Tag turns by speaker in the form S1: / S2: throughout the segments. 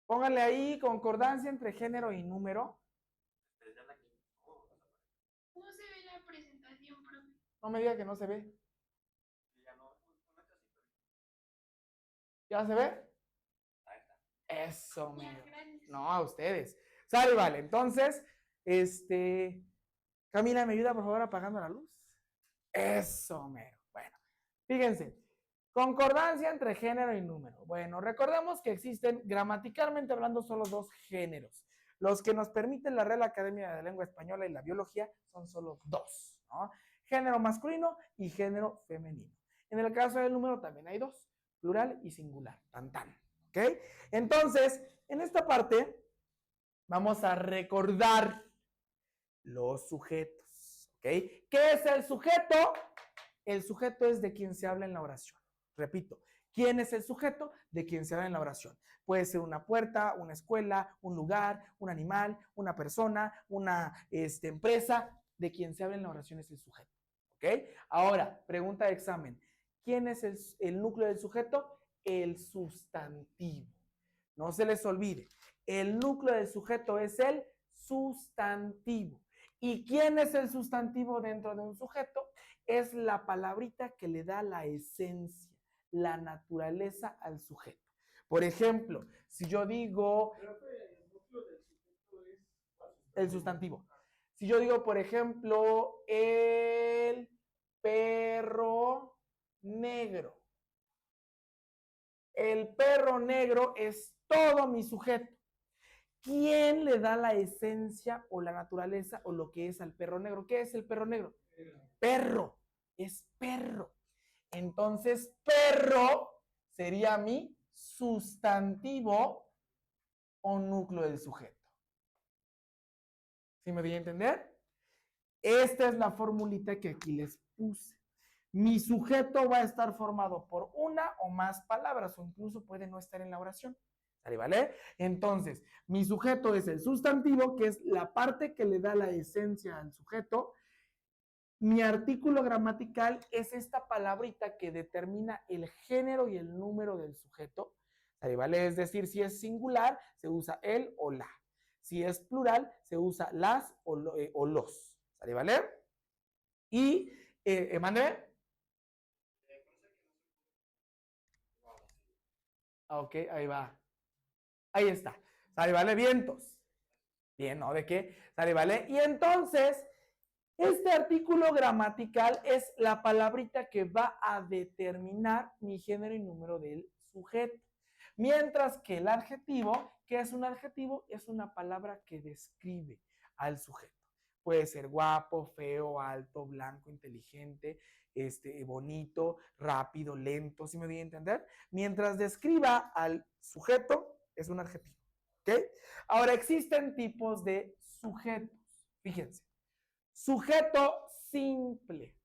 S1: Pónganle ahí concordancia entre género y número.
S2: No se ve la presentación, profe.
S1: No me diga que no se ve. ¿Ya se ve? Eso, mero. No, a ustedes. Sale, vale. Entonces, Camila, ¿me ayuda por favor apagando la luz? Eso, mero. Bueno, fíjense. Concordancia entre género y número. Bueno, recordemos que existen, gramaticalmente hablando, solo dos géneros. Los que nos permiten la Real Academia de Lengua Española y la biología son solo dos, ¿no? Género masculino y género femenino. En el caso del número también hay dos, plural y singular. Tan, tan. ¿Ok? Entonces, en esta parte vamos a recordar los sujetos. ¿Ok? ¿Qué es el sujeto? El sujeto es de quien se habla en la oración. Repito, ¿quién es el sujeto? De quien se habla en la oración. Puede ser una puerta, una escuela, un lugar, un animal, una persona, una empresa. De quien se habla en la oración es el sujeto. ¿Ok? Ahora, pregunta de examen. ¿Quién es el núcleo del sujeto? El sustantivo. No se les olvide. El núcleo del sujeto es el sustantivo. ¿Y quién es el sustantivo dentro de un sujeto? Es la palabrita que le da la esencia, la naturaleza al sujeto. Por ejemplo, si yo digo... El sustantivo. Si yo digo, por ejemplo, el perro negro. El perro negro es todo mi sujeto. ¿Quién le da la esencia o la naturaleza o lo que es al perro negro? ¿Qué es el perro negro? Perro. Es perro. Entonces, perro sería mi sustantivo o núcleo del sujeto. ¿Sí me voy a entender? Esta es la formulita que aquí les puse. Mi sujeto va a estar formado por una o más palabras o incluso puede no estar en la oración. ¿Vale? Entonces, mi sujeto es el sustantivo, que es la parte que le da la esencia al sujeto. Mi artículo gramatical es esta palabrita que determina el género y el número del sujeto. ¿Vale? Es decir, si es singular, se usa el o la. Si es plural, se usa las o los. ¿Vale? Y, ¿mande? Ok, ahí va. Ahí está. ¿Vale? Vientos. Bien, ¿no? ¿De qué? ¿Vale? Y entonces, este artículo gramatical es la palabrita que va a determinar mi género y número del sujeto. Mientras que el adjetivo, ¿qué es un adjetivo? Es una palabra que describe al sujeto. Puede ser guapo, feo, alto, blanco, inteligente, bonito, rápido, lento, ¿sí me voy a entender? Mientras describa al sujeto, es un adjetivo. ¿Ok? Ahora, existen tipos de sujetos. Fíjense. Sujeto simple.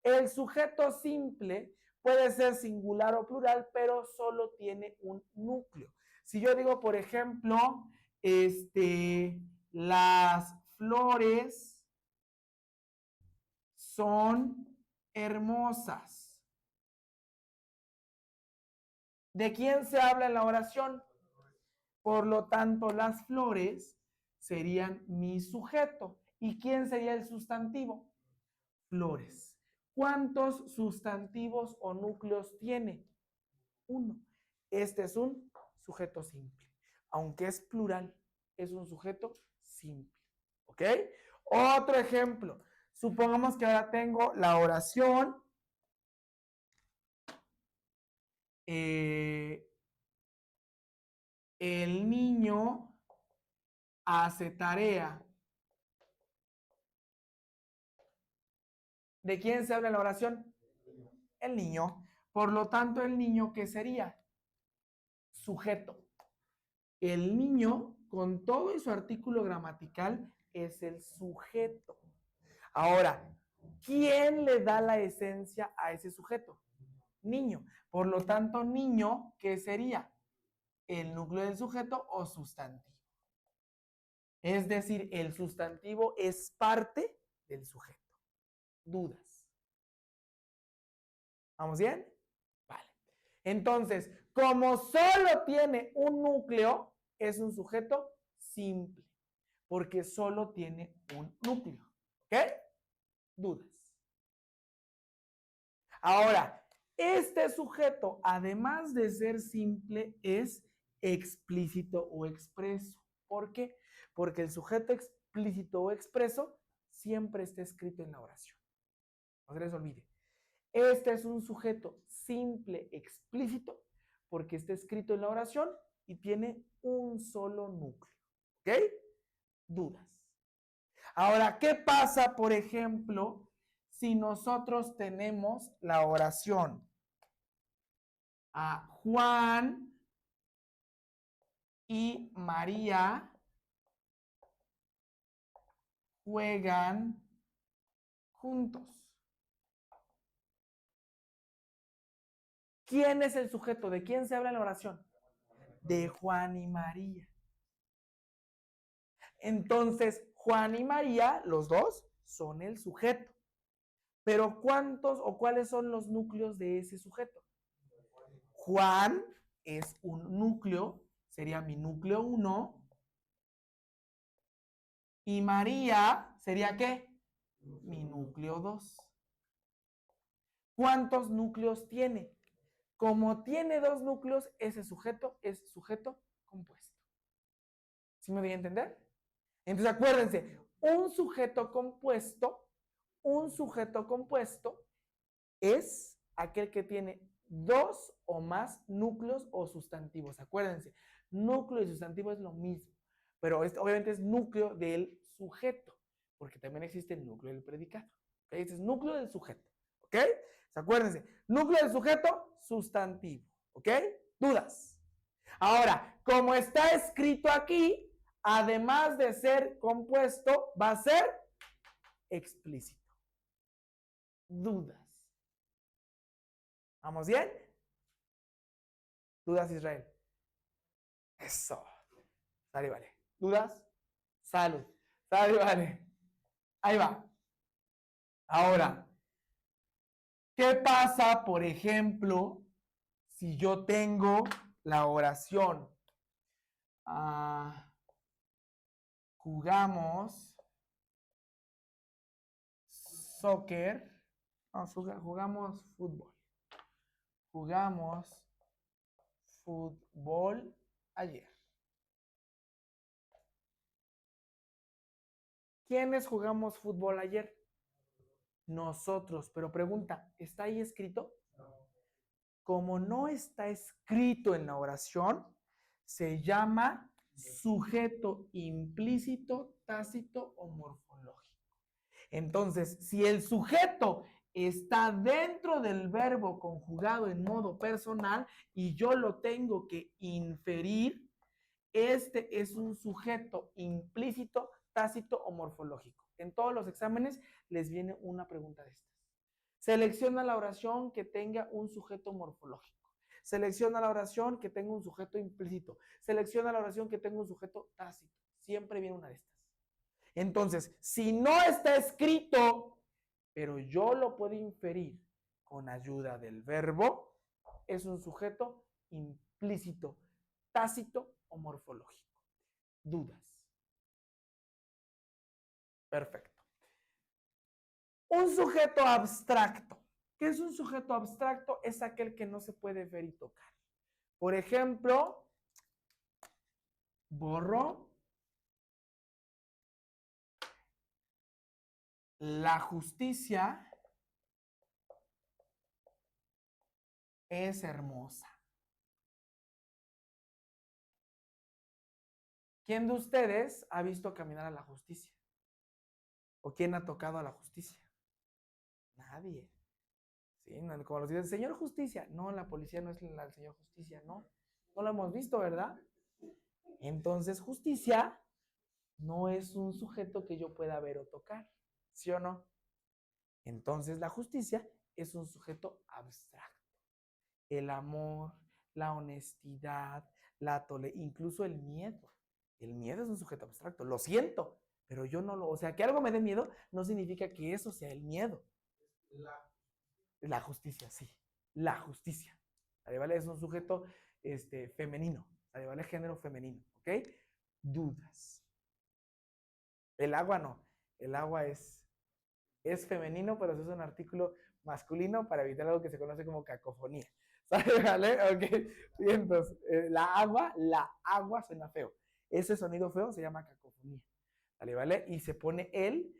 S1: El sujeto simple puede ser singular o plural, pero solo tiene un núcleo. Si yo digo, por ejemplo, las flores son hermosas. ¿De quién se habla en la oración? Por lo tanto, las flores serían mi sujeto. ¿Y quién sería el sustantivo? Flores. ¿Cuántos sustantivos o núcleos tiene? Uno. Este es un sujeto simple. Aunque es plural, es un sujeto simple. ¿Ok? Otro ejemplo. Supongamos que ahora tengo la oración. El niño hace tarea. ¿De quién se habla en la oración? El niño. Por lo tanto, el niño, ¿qué sería? Sujeto. El niño, con todo su artículo gramatical, es el sujeto. Ahora, ¿quién le da la esencia a ese sujeto? Niño. Por lo tanto, niño, ¿qué sería? El núcleo del sujeto o sustantivo. Es decir, el sustantivo es parte del sujeto. ¿Dudas? ¿Vamos bien? Vale. Entonces, como solo tiene un núcleo, es un sujeto simple, porque solo tiene un núcleo. ¿Ok? ¿Dudas? Ahora, este sujeto, además de ser simple, es explícito o expreso. ¿Por qué? Porque el sujeto explícito o expreso siempre está escrito en la oración. No se les olvide. Este es un sujeto simple, explícito, porque está escrito en la oración y tiene un solo núcleo. ¿Ok? Dudas. Ahora, ¿qué pasa, por ejemplo, si nosotros tenemos la oración a Juan y María juegan juntos? ¿Quién es el sujeto? ¿De quién se habla en la oración? De Juan y María. Entonces, Juan y María, los dos, son el sujeto. Pero ¿cuántos o cuáles son los núcleos de ese sujeto? Juan es un núcleo, sería mi núcleo 1. Y María sería ¿qué? Mi núcleo 2. ¿Cuántos núcleos tiene? Como tiene 2 núcleos, ese sujeto es sujeto compuesto. ¿Sí me voy a entender? Entonces acuérdense, un sujeto compuesto es aquel que tiene 2 o más núcleos o sustantivos. Acuérdense, núcleo y sustantivo es lo mismo, pero obviamente es núcleo del sujeto, porque también existe el núcleo del predicado. ¿Okay? Este es núcleo del sujeto. ¿Ok? Acuérdense, núcleo del sujeto, sustantivo. ¿Ok? ¿Dudas? Ahora, como está escrito aquí, además de ser compuesto, va a ser explícito. Dudas. ¿Vamos bien? ¿Dudas, Israel? Eso. Sale, vale. ¿Dudas? Salud. Sale, vale. Ahí va. Ahora, ¿qué pasa, por ejemplo, si yo tengo la oración? Jugamos soccer. No, jugamos fútbol. Jugamos fútbol ayer. ¿Quiénes jugamos fútbol ayer? Nosotros. Pero pregunta, ¿está ahí escrito? Como no está escrito en la oración, se llama sujeto implícito, tácito o morfológico. Entonces, si el sujeto está dentro del verbo conjugado en modo personal y yo lo tengo que inferir, este es un sujeto implícito, tácito o morfológico. En todos los exámenes les viene una pregunta de estas. Selecciona la oración que tenga un sujeto morfológico. Selecciona la oración que tenga un sujeto implícito. Selecciona la oración que tenga un sujeto tácito. Siempre viene una de estas. Entonces, si no está escrito, pero yo lo puedo inferir con ayuda del verbo, es un sujeto implícito, tácito o morfológico. ¿Dudas? Perfecto. Un sujeto abstracto. ¿Qué es un sujeto abstracto? Es aquel que no se puede ver y tocar. Por ejemplo, borro la justicia es hermosa. ¿Quién de ustedes ha visto caminar a la justicia? ¿O quién ha tocado a la justicia? Nadie. Sí, no, como los dicen, señor justicia. No, la policía no es la del señor justicia, no. No lo hemos visto, ¿verdad? Entonces, justicia no es un sujeto que yo pueda ver o tocar, ¿sí o no? Entonces, la justicia es un sujeto abstracto. El amor, la honestidad, la tolerancia, incluso el miedo. El miedo es un sujeto abstracto. Lo siento, pero yo no lo... O sea, que algo me dé miedo no significa que eso sea el miedo. La justicia, sí. La justicia. ¿Vale? Es un sujeto femenino. ¿Sale? ¿Vale? Género femenino, ¿ok? Dudas. El agua no. El agua es femenino, pero se usa un artículo masculino para evitar algo que se conoce como cacofonía. ¿Sale? ¿Vale? Ok. Y entonces, la agua suena feo. Ese sonido feo se llama cacofonía. ¿Sale? ¿Vale? Y se pone el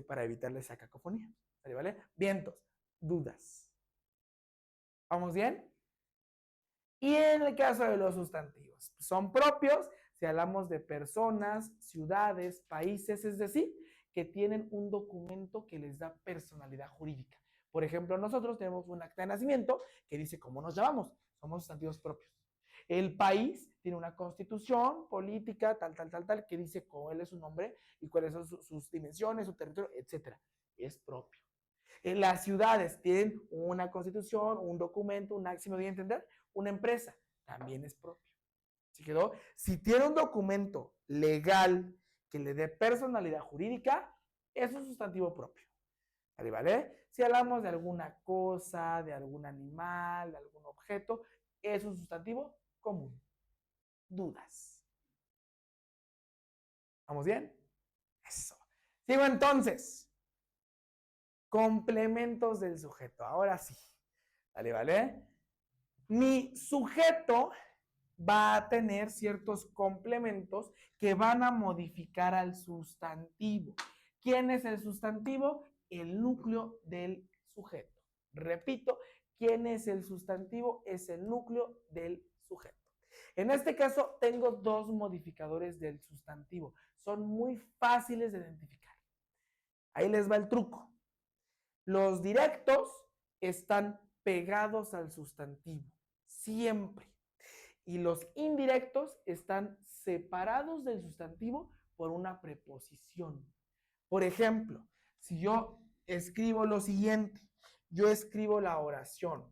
S1: para evitarle esa cacofonía. ¿Sale? ¿Vale? Vientos, dudas. ¿Vamos bien? Y en el caso de los sustantivos, son propios si hablamos de personas, ciudades, países, es decir, que tienen un documento que les da personalidad jurídica. Por ejemplo, nosotros tenemos un acta de nacimiento que dice cómo nos llamamos, somos sustantivos propios. El país tiene una constitución política, tal, que dice cuál es su nombre y cuáles son sus dimensiones, su territorio, etc. Es propio. Las ciudades tienen una constitución, un documento, un máximo de entender, una empresa, también es propio. ¿Sí quedó? Si tiene un documento legal que le dé personalidad jurídica, es un sustantivo propio. ¿Vale? Si hablamos de alguna cosa, de algún animal, de algún objeto, es un sustantivo común. Dudas. ¿Vamos bien? Eso. Sigo entonces. Complementos del sujeto. Ahora sí. ¿Vale? Mi sujeto va a tener ciertos complementos que van a modificar al sustantivo. ¿Quién es el sustantivo? El núcleo del sujeto. Repito, ¿quién es el sustantivo? Es el núcleo del sujeto. En este caso, tengo dos modificadores del sustantivo. Son muy fáciles de identificar. Ahí les va el truco. Los directos están pegados al sustantivo, siempre. Y los indirectos están separados del sustantivo por una preposición. Por ejemplo, si yo escribo lo siguiente, yo escribo la oración.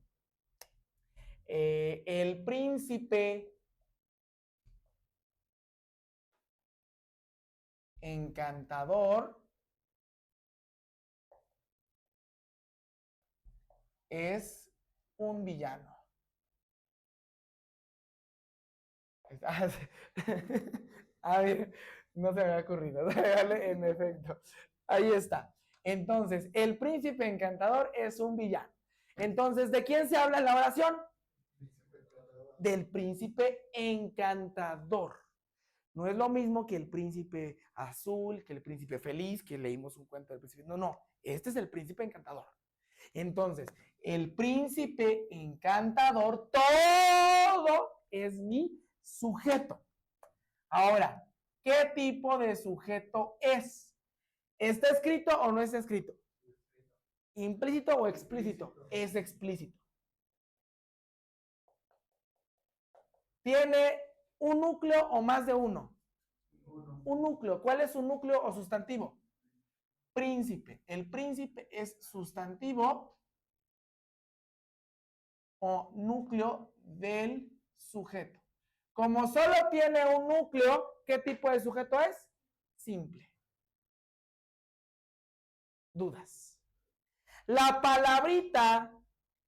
S1: El príncipe encantador es un villano. A ver, no se me había ocurrido. ¿Vale? En efecto. Ahí está. Entonces, el príncipe encantador es un villano. Entonces, ¿de quién se habla en la oración? Del príncipe encantador. No es lo mismo que el príncipe azul, que el príncipe feliz, que leímos un cuento del príncipe. No. Este es el príncipe encantador. Entonces, el príncipe encantador, todo es mi sujeto. Ahora, ¿qué tipo de sujeto es? ¿Está escrito o no está escrito? ¿Implícito o explícito? Es explícito. ¿Tiene un núcleo o más de uno? Un núcleo. ¿Cuál es su núcleo o sustantivo? Príncipe. El príncipe es sustantivo o núcleo del sujeto. Como solo tiene un núcleo, ¿qué tipo de sujeto es? Simple. Dudas. La palabrita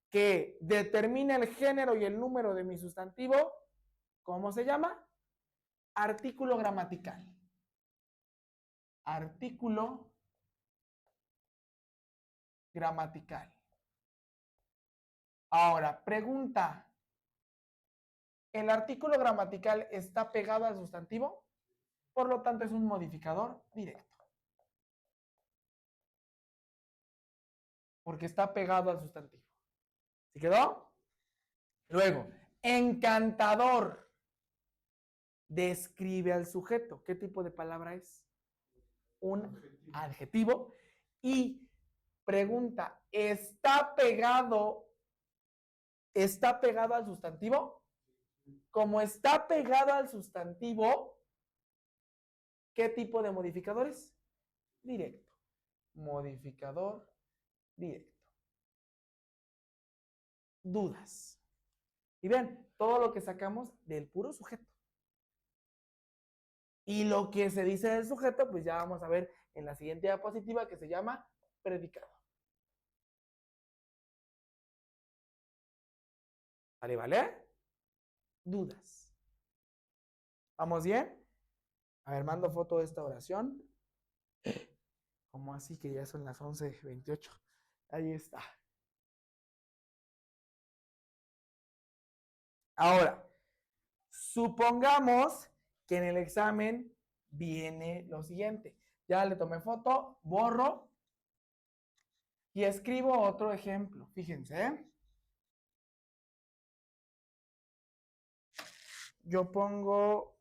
S1: que determina el género y el número de mi sustantivo, ¿cómo se llama? Artículo gramatical. Artículo gramatical. Ahora, pregunta. ¿El artículo gramatical está pegado al sustantivo? Por lo tanto, es un modificador directo. Porque está pegado al sustantivo. ¿Sí quedó? Luego, encantador. Describe al sujeto. ¿Qué tipo de palabra es? Un adjetivo. Y pregunta, ¿está pegado al sustantivo? Como está pegado al sustantivo, ¿qué tipo de modificadores? Directo. Modificador directo. Dudas. Y ven, todo lo que sacamos del puro sujeto. Y lo que se dice del sujeto, pues ya vamos a ver en la siguiente diapositiva que se llama predicado. ¿Vale? ¿Vale? Dudas. ¿Vamos bien? A ver, mando foto de esta oración. ¿Cómo así que ya son las 11:28? Ahí está. Ahora, supongamos que en el examen viene lo siguiente. Ya le tomé foto, borro y escribo otro ejemplo. Fíjense, ¿eh? Yo pongo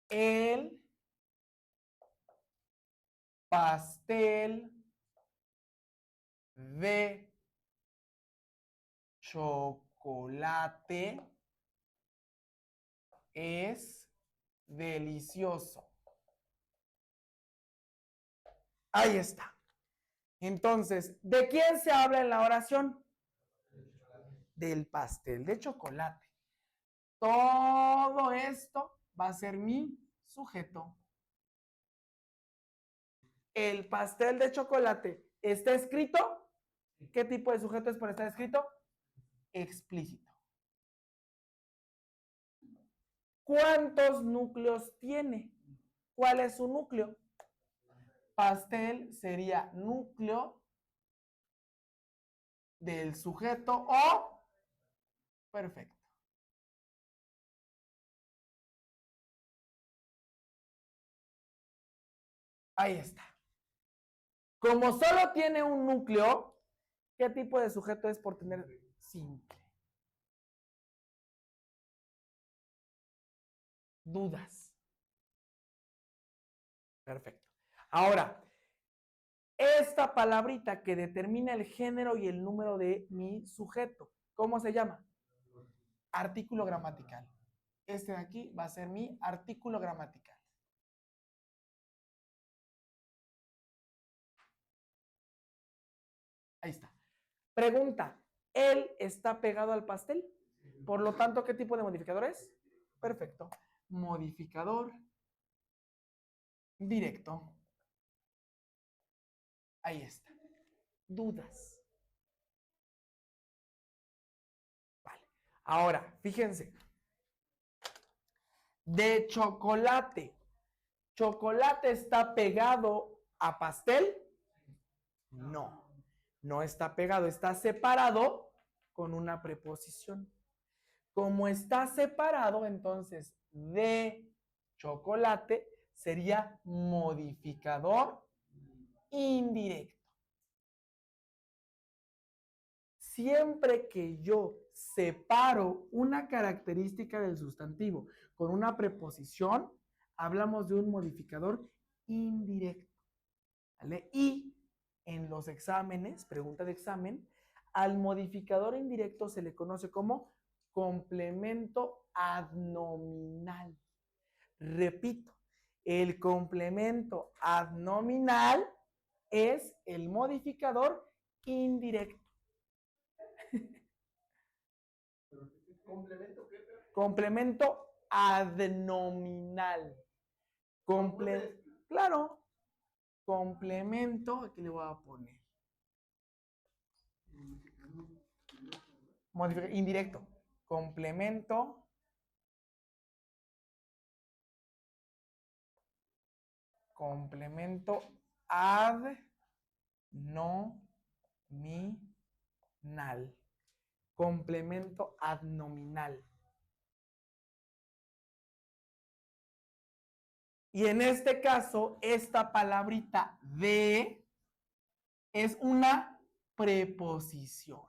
S1: el pastel de chocolate es delicioso. Ahí está. Entonces, ¿de quién se habla en la oración? Del pastel de chocolate. Todo esto va a ser mi sujeto. El pastel de chocolate está escrito. ¿Qué tipo de sujeto es por estar escrito? Explícito. ¿Cuántos núcleos tiene? ¿Cuál es su núcleo? Pastel sería núcleo del sujeto o perfecto. Ahí está. Como solo tiene un núcleo, ¿qué tipo de sujeto es por tener simple? Dudas. Perfecto. Ahora, esta palabrita que determina el género y el número de mi sujeto, ¿cómo se llama? Artículo gramatical. Este de aquí va a ser mi artículo gramatical. Ahí está. Pregunta, ¿él está pegado al pastel? Por lo tanto, ¿qué tipo de modificador es? Perfecto. Modificador directo. Ahí está. Dudas. Vale. Ahora, fíjense. De chocolate. ¿Chocolate está pegado a pastel? No. No está pegado, está separado con una preposición. Como está separado, entonces de chocolate sería modificador indirecto. Siempre que yo separo una característica del sustantivo con una preposición, hablamos de un modificador indirecto. ¿Vale? Y en los exámenes, pregunta de examen, al modificador indirecto se le conoce como complemento adnominal. Repito, el complemento adnominal es el modificador indirecto. Complemento adnominal. Claro, complemento, aquí le voy a poner. Indirecto. Complemento adnominal. Complemento adnominal. Y en este caso, esta palabrita de es una preposición.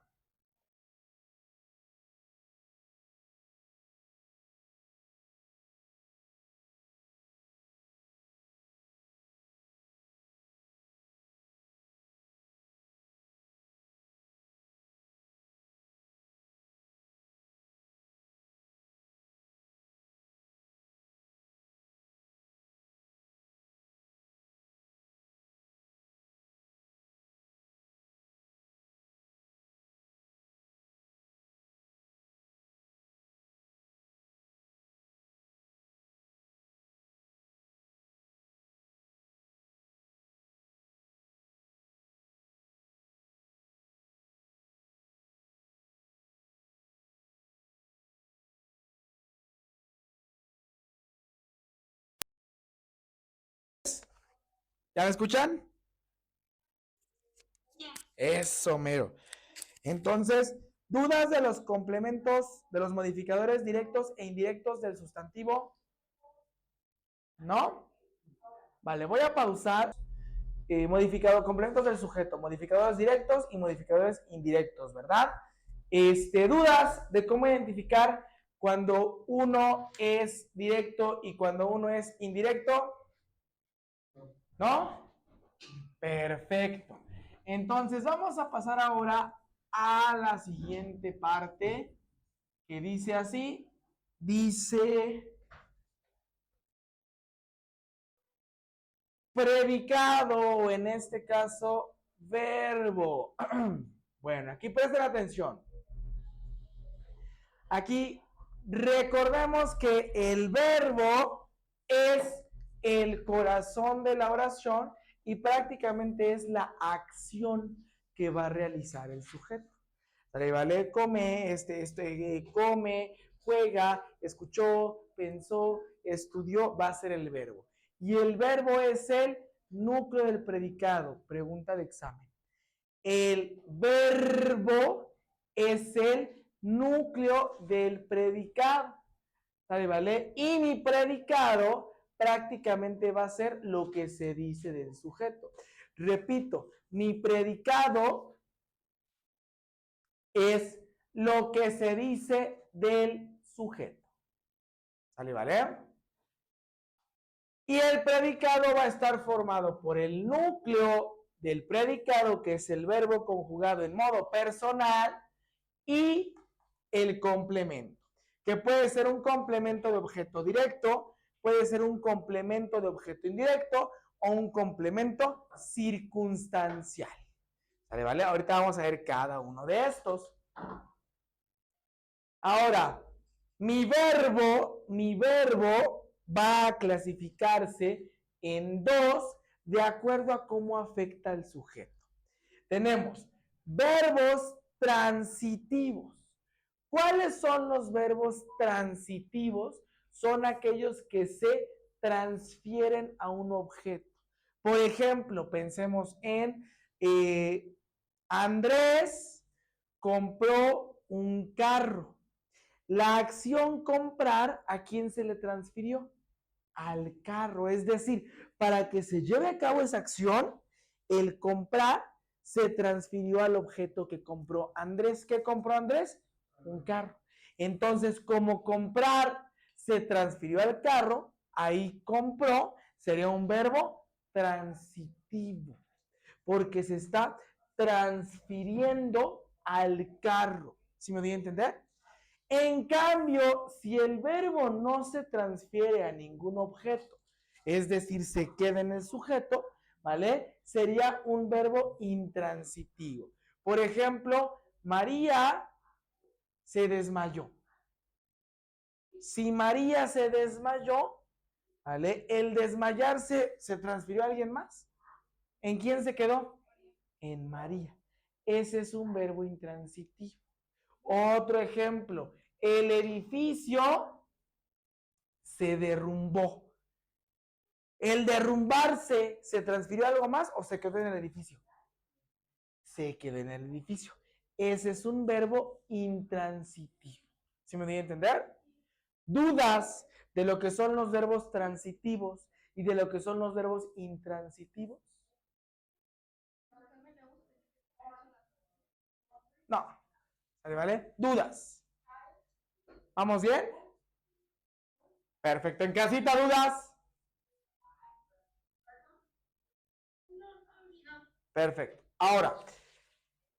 S1: ¿Ya me escuchan?
S2: Ya.
S1: Eso, mero. Entonces, ¿dudas de los complementos, de los modificadores directos e indirectos del sustantivo? ¿No? Vale, voy a pausar. Complementos del sujeto, modificadores directos y modificadores indirectos, ¿verdad? Dudas de cómo identificar cuando uno es directo y cuando uno es indirecto, ¿no? Perfecto. Entonces vamos a pasar ahora a la siguiente parte que dice así, dice predicado o en este caso verbo. Bueno, aquí presten atención. Aquí recordemos que el verbo es el corazón de la oración y prácticamente es la acción que va a realizar el sujeto. ¿Vale? Come, come, juega, escuchó, pensó, estudió, va a ser el verbo. Y el verbo es el núcleo del predicado. Pregunta de examen. El verbo es el núcleo del predicado. ¿Vale? Y mi predicado prácticamente va a ser lo que se dice del sujeto. Repito, mi predicado es lo que se dice del sujeto. ¿Sale, vale? Y el predicado va a estar formado por el núcleo del predicado, que es el verbo conjugado en modo personal, y el complemento, que puede ser un complemento de objeto directo, puede ser un complemento de objeto indirecto o un complemento circunstancial. ¿Sale, vale? Ahorita vamos a ver cada uno de estos. Ahora, mi verbo va a clasificarse en dos de acuerdo a cómo afecta al sujeto. Tenemos verbos transitivos. ¿Cuáles son los verbos transitivos? Son aquellos que se transfieren a un objeto. Por ejemplo, pensemos en Andrés compró un carro. La acción comprar, ¿a quién se le transfirió? Al carro. Es decir, para que se lleve a cabo esa acción, el comprar se transfirió al objeto que compró Andrés. ¿Qué compró Andrés? Un carro. Entonces, como comprar se transfirió al carro, ahí compró, sería un verbo transitivo, porque se está transfiriendo al carro. ¿Sí me doy a entender? En cambio, si el verbo no se transfiere a ningún objeto, es decir, se queda en el sujeto, ¿vale? Sería un verbo intransitivo. Por ejemplo, María se desmayó. Si María se desmayó, ¿vale? El desmayarse se transfirió a alguien más. ¿En quién se quedó? En María. Ese es un verbo intransitivo. Otro ejemplo, el edificio se derrumbó. ¿El derrumbarse se transfirió a algo más o se quedó en el edificio? Se quedó en el edificio. Ese es un verbo intransitivo. ¿Sí me doy a entender? ¿Dudas de lo que son los verbos transitivos y de lo que son los verbos intransitivos? No. ¿Vale? ¿Dudas? ¿Vamos bien? Perfecto. ¿En casita dudas? Perfecto. Ahora,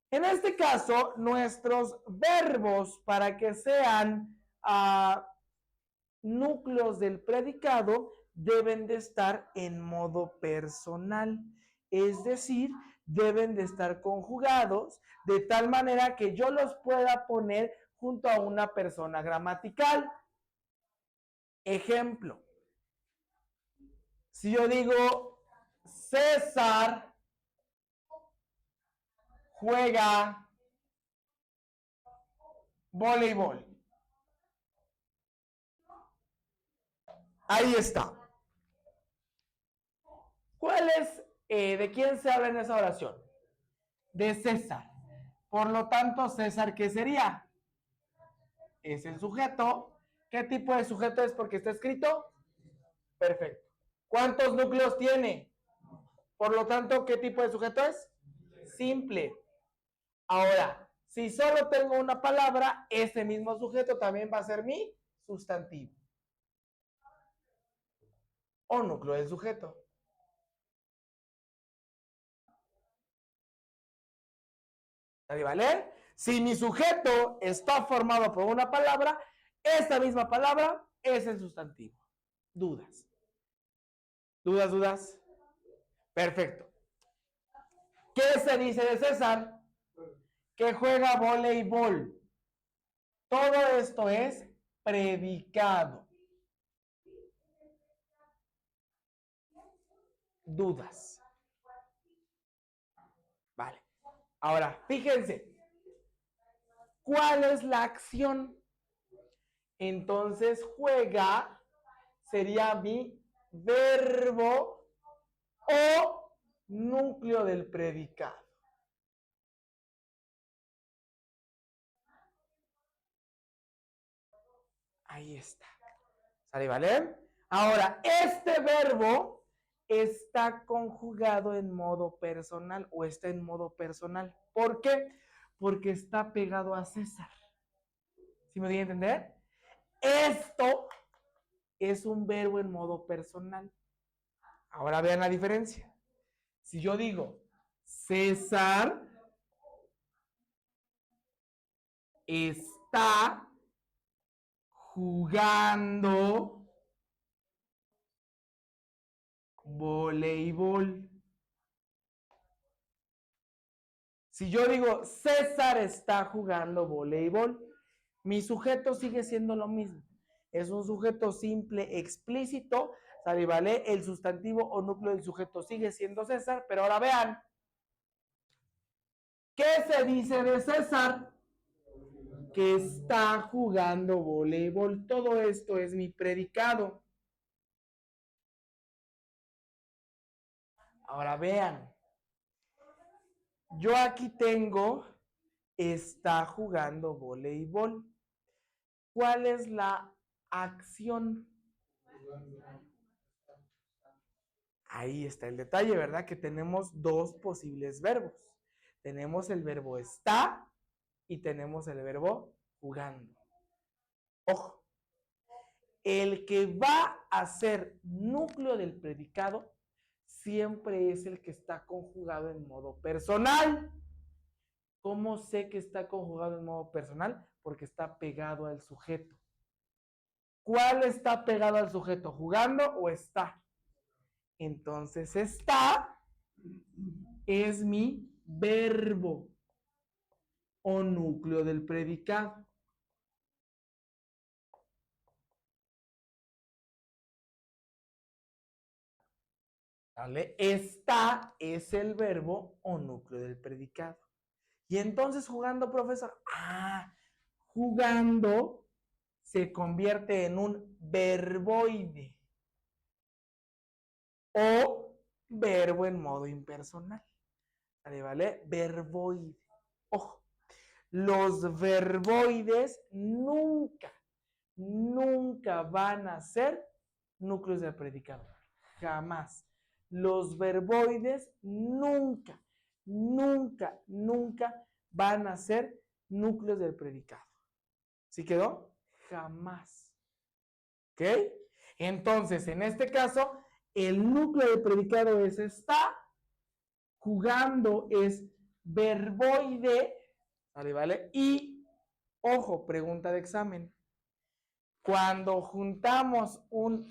S1: en este caso, nuestros verbos, para que sean núcleos del predicado, deben de estar en modo personal. Es decir, deben de estar conjugados de tal manera que yo los pueda poner junto a una persona gramatical. Ejemplo, si yo digo César juega voleibol. Ahí está. ¿Cuál es ¿De quién se habla en esa oración? De César. Por lo tanto, César, ¿qué sería? Es el sujeto. ¿Qué tipo de sujeto es porque está escrito? Perfecto. ¿Cuántos núcleos tiene? Por lo tanto, ¿qué tipo de sujeto es? Simple. Ahora, si solo tengo una palabra, ese mismo sujeto también va a ser mi sustantivo. O núcleo del sujeto. ¿Vale? Si mi sujeto está formado por una palabra, esta misma palabra es el sustantivo. ¿Dudas? ¿Dudas, dudas? Perfecto. ¿Qué se dice de César? Que juega voleibol. Todo esto es predicado. Dudas. Vale. Ahora, fíjense. ¿Cuál es la acción? Entonces, juega sería mi verbo o núcleo del predicado. Ahí está. ¿Sale, vale? Ahora, este verbo está conjugado en modo personal o está en modo personal. ¿Por qué? Porque está pegado a César. ¿Sí me doy a entender? Esto es un verbo en modo personal. Ahora vean la diferencia. Si yo digo, César está jugando voleibol. Si yo digo, César está jugando voleibol, mi sujeto sigue siendo lo mismo. Es un sujeto simple, explícito, ¿sale? ¿Vale? El sustantivo o núcleo del sujeto sigue siendo César, pero ahora vean, ¿qué se dice de César? Que está jugando voleibol. Todo esto es mi predicado. Ahora vean, yo aquí tengo, está jugando voleibol. ¿Cuál es la acción? Ahí está el detalle, ¿verdad? Que tenemos dos posibles verbos. Tenemos el verbo está y tenemos el verbo jugando. Ojo, el que va a ser núcleo del predicado siempre es el que está conjugado en modo personal. ¿Cómo sé que está conjugado en modo personal? Porque está pegado al sujeto. ¿Cuál está pegado al sujeto? ¿Jugando o está? Entonces está es mi verbo o núcleo del predicado. ¿Vale? Está es el verbo o núcleo del predicado. Y entonces jugando, profesor, jugando se convierte en un verboide o verbo en modo impersonal. ¿Vale? Verboide. Ojo, los verboides nunca van a ser núcleos del predicado. Jamás. Los verboides nunca van a ser núcleos del predicado. ¿Sí quedó? Jamás. ¿Ok? Entonces, en este caso, el núcleo del predicado es está, jugando es verboide, ¿vale? Y, ojo, pregunta de examen. Cuando juntamos un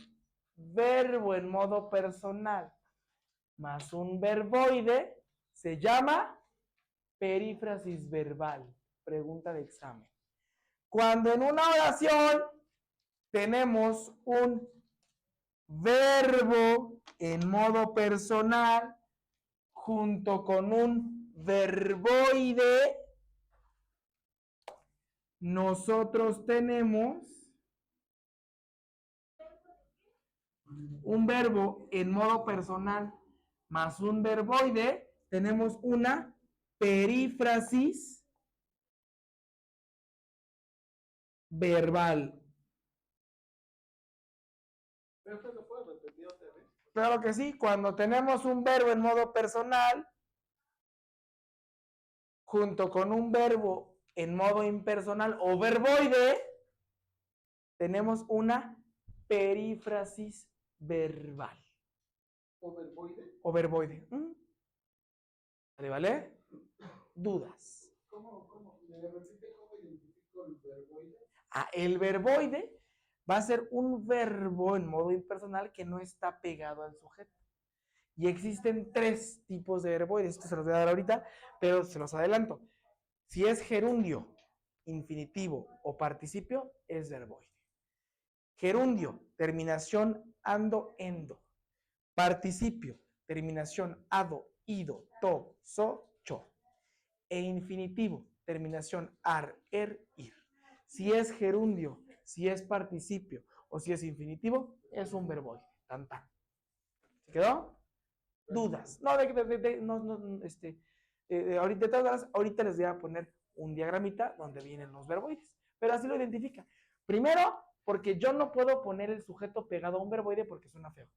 S1: verbo en modo personal más un verboide, se llama perífrasis verbal. Pregunta de examen. Cuando en una oración tenemos un verbo en modo personal junto con un verboide, nosotros tenemos un verbo en modo personal más un verboide, tenemos una perífrasis verbal.
S3: ¿Lo puedes repetir otra vez?
S1: Claro que sí, cuando tenemos un verbo en modo personal, junto con un verbo en modo impersonal o verboide, tenemos una perífrasis verbal.
S3: ¿O verboide?
S1: O verboide. ¿Vale? Dudas.
S3: ¿Cómo? ¿Me repite cómo identifico el verboide?
S1: El verboide va a ser un verbo en modo impersonal que no está pegado al sujeto. Y existen 3 tipos de verboides. Esto se los voy a dar ahorita, pero se los adelanto. Si es gerundio, infinitivo o participio, es verboide. Gerundio, terminación ando, endo. Participio, terminación ado, ido, to, so, cho. E infinitivo, terminación ar, ir. Si es gerundio, si es participio o si es infinitivo, es un verboide. Tan, tan. ¿Se quedó? Dudas. No, ahorita, de todas maneras, ahorita les voy a poner un diagramita donde vienen los verboides. Pero así lo identifica. Primero, porque yo no puedo poner el sujeto pegado a un verboide porque suena feo.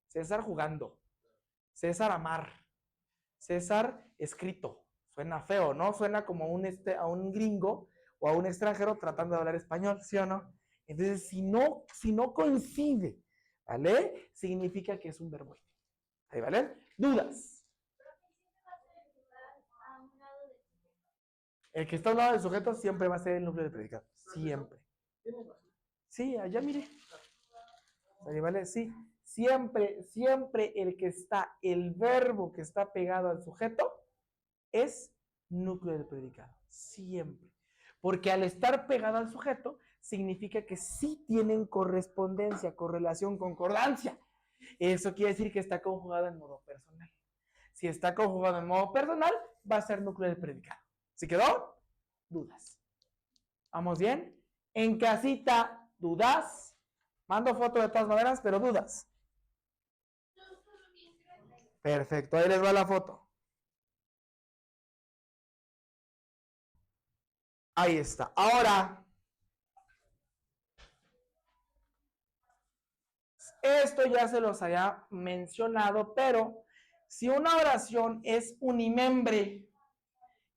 S1: César jugando. César amar. César escrito. Suena feo, ¿no? Suena como a un gringo o a un extranjero tratando de hablar español, ¿sí o no? Entonces, si no coincide, ¿vale? Significa que es un verboide. ¿Ahí vale? ¿Dudas? El que está al lado del sujeto siempre va a ser el núcleo del predicado. Siempre. Sí, allá mire. ¿Ahí vale? Sí. Siempre el verbo que está pegado al sujeto es núcleo del predicado. Siempre. Porque al estar pegado al sujeto, significa que sí tienen correspondencia, correlación, concordancia. Eso quiere decir que está conjugado en modo personal. Si está conjugado en modo personal, va a ser núcleo del predicado. ¿Sí quedó? Dudas. ¿Vamos bien? En casita, dudas. Mando foto de todas maneras, pero dudas.
S2: No, todo bien, gracias.
S1: Perfecto, ahí les va la foto. Ahí está. Ahora, esto ya se los había mencionado, pero si una oración es unimembre,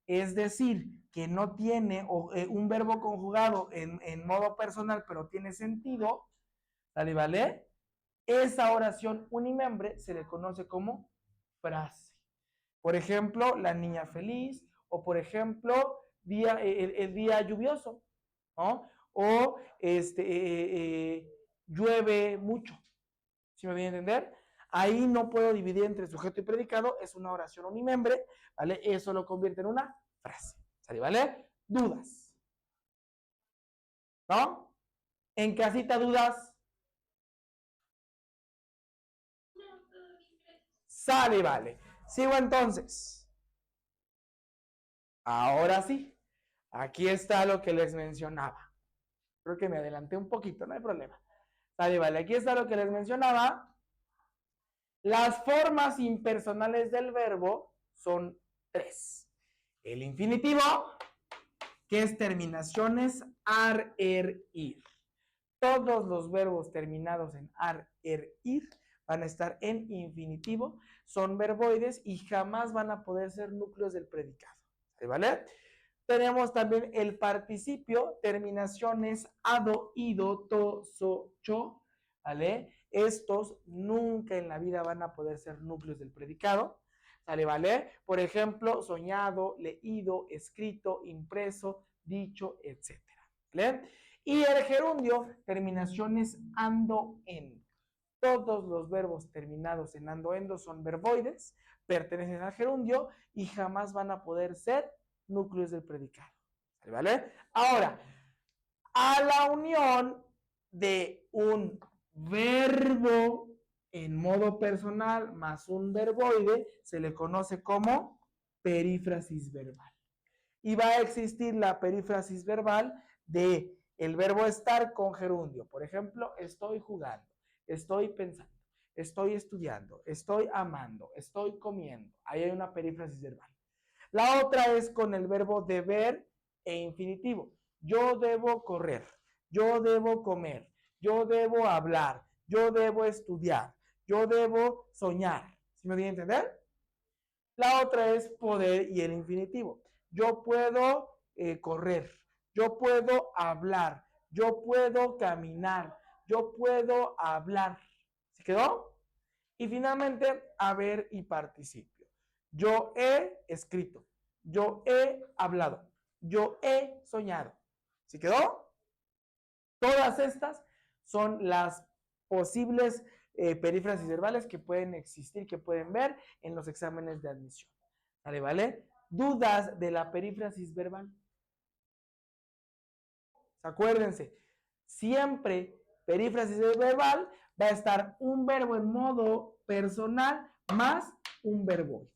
S1: es decir, que no tiene un verbo conjugado en modo personal, pero tiene sentido, ¿vale? Esa oración unimembre se le conoce como frase. Por ejemplo, la niña feliz, o por ejemplo, el día lluvioso, ¿no? O llueve mucho. ¿Sí me voy a entender? Ahí no puedo dividir entre sujeto y predicado, es una oración unimembre, ¿vale? Eso lo convierte en una frase, ¿vale? Dudas. ¿No? En casita, dudas.
S2: No, todo bien, gracias.
S1: Sale, vale. Sigo entonces. Ahora sí. Aquí está lo que les mencionaba. Creo que me adelanté un poquito, no hay problema. Sale, vale. Aquí está lo que les mencionaba. Las formas impersonales del verbo son 3. El infinitivo, que es terminaciones ar, ir. Todos los verbos terminados en ar, ir van a estar en infinitivo, son verboides y jamás van a poder ser núcleos del predicado. ¿Vale? Tenemos también el participio, terminaciones ado, ido, to, so, cho, ¿vale? Estos nunca en la vida van a poder ser núcleos del predicado, ¿vale? Por ejemplo, soñado, leído, escrito, impreso, dicho, etc. ¿Vale? Y el gerundio, terminaciones ando, endo. Todos los verbos terminados en ando, endo son verboides, pertenecen al gerundio y jamás van a poder ser núcleos del predicado. ¿Vale? Ahora, a la unión de un verbo en modo personal más un verboide se le conoce como perífrasis verbal. Y va a existir la perífrasis verbal de el verbo estar con gerundio. Por ejemplo, estoy jugando, estoy pensando, estoy estudiando, estoy amando, estoy comiendo. Ahí hay una perífrasis verbal. La otra es con el verbo deber e infinitivo. Yo debo correr, yo debo comer, yo debo hablar, yo debo estudiar, yo debo soñar. ¿Sí me viene a entender? La otra es poder y el infinitivo. Yo puedo correr, yo puedo hablar, yo puedo caminar, yo puedo hablar. ¿Se quedó? Y finalmente, haber y participio. Yo he escrito, yo he hablado, yo he soñado. ¿Se quedó? Todas estas son las posibles perífrasis verbales que pueden existir, que pueden ver en los exámenes de admisión. ¿Vale? ¿Vale? ¿Dudas de la perífrasis verbal? Acuérdense, siempre perífrasis verbal va a estar un verbo en modo personal más un verboide.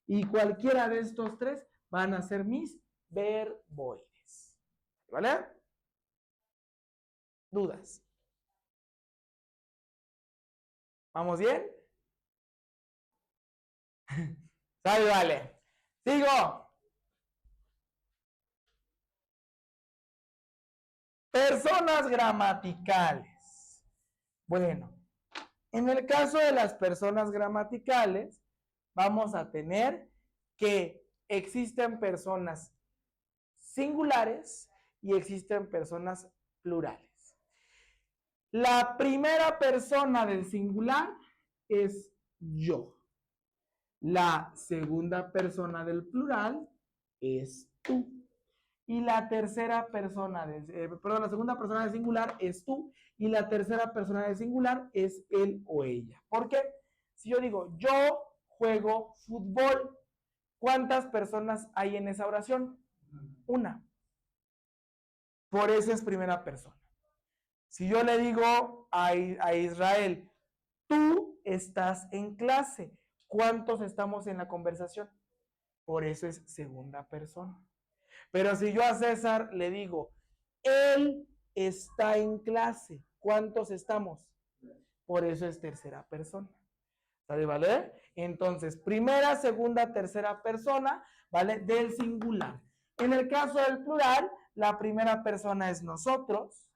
S1: Y cualquiera de estos tres van a ser mis verboides. ¿Vale? ¿Dudas? ¿Vamos bien? Sale, vale. Sigo. Personas gramaticales. Bueno, en el caso de las personas gramaticales, vamos a tener que existen personas singulares y existen personas plurales. La primera persona del singular es yo. La segunda persona del plural es tú. Y la tercera persona, la segunda persona del singular es tú. Y la tercera persona del singular es él o ella. ¿Por qué? Si yo digo, yo juego fútbol, ¿cuántas personas hay en esa oración? Una. Por eso es primera persona. Si yo le digo a Israel, tú estás en clase, ¿cuántos estamos en la conversación? Por eso es segunda persona. Pero si yo a César le digo, él está en clase, ¿cuántos estamos? Por eso es tercera persona. ¿Sale, vale? Entonces, primera, segunda, tercera persona, ¿vale? Del singular. En el caso del plural, la primera persona es nosotros,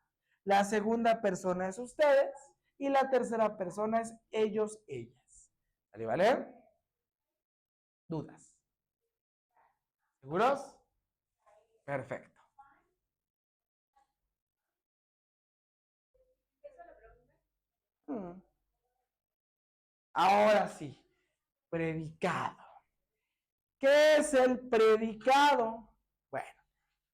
S1: la segunda persona es ustedes y la tercera persona es ellos, ellas. ¿Sale, vale? ¿Dudas? ¿Seguros? Perfecto. Ahora sí, predicado. ¿Qué es el predicado? Bueno,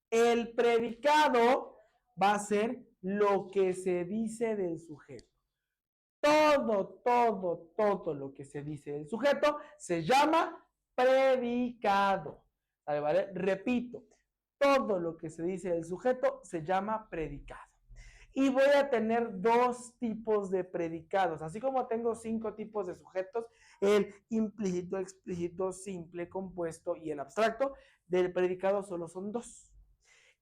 S1: el predicado va a ser lo que se dice del sujeto. Todo lo que se dice del sujeto se llama predicado. ¿Vale? Repito, todo lo que se dice del sujeto se llama predicado. Y voy a tener dos tipos de predicados. Así como tengo 5 tipos de sujetos, el implícito, explícito, simple, compuesto y el abstracto, del predicado solo son 2.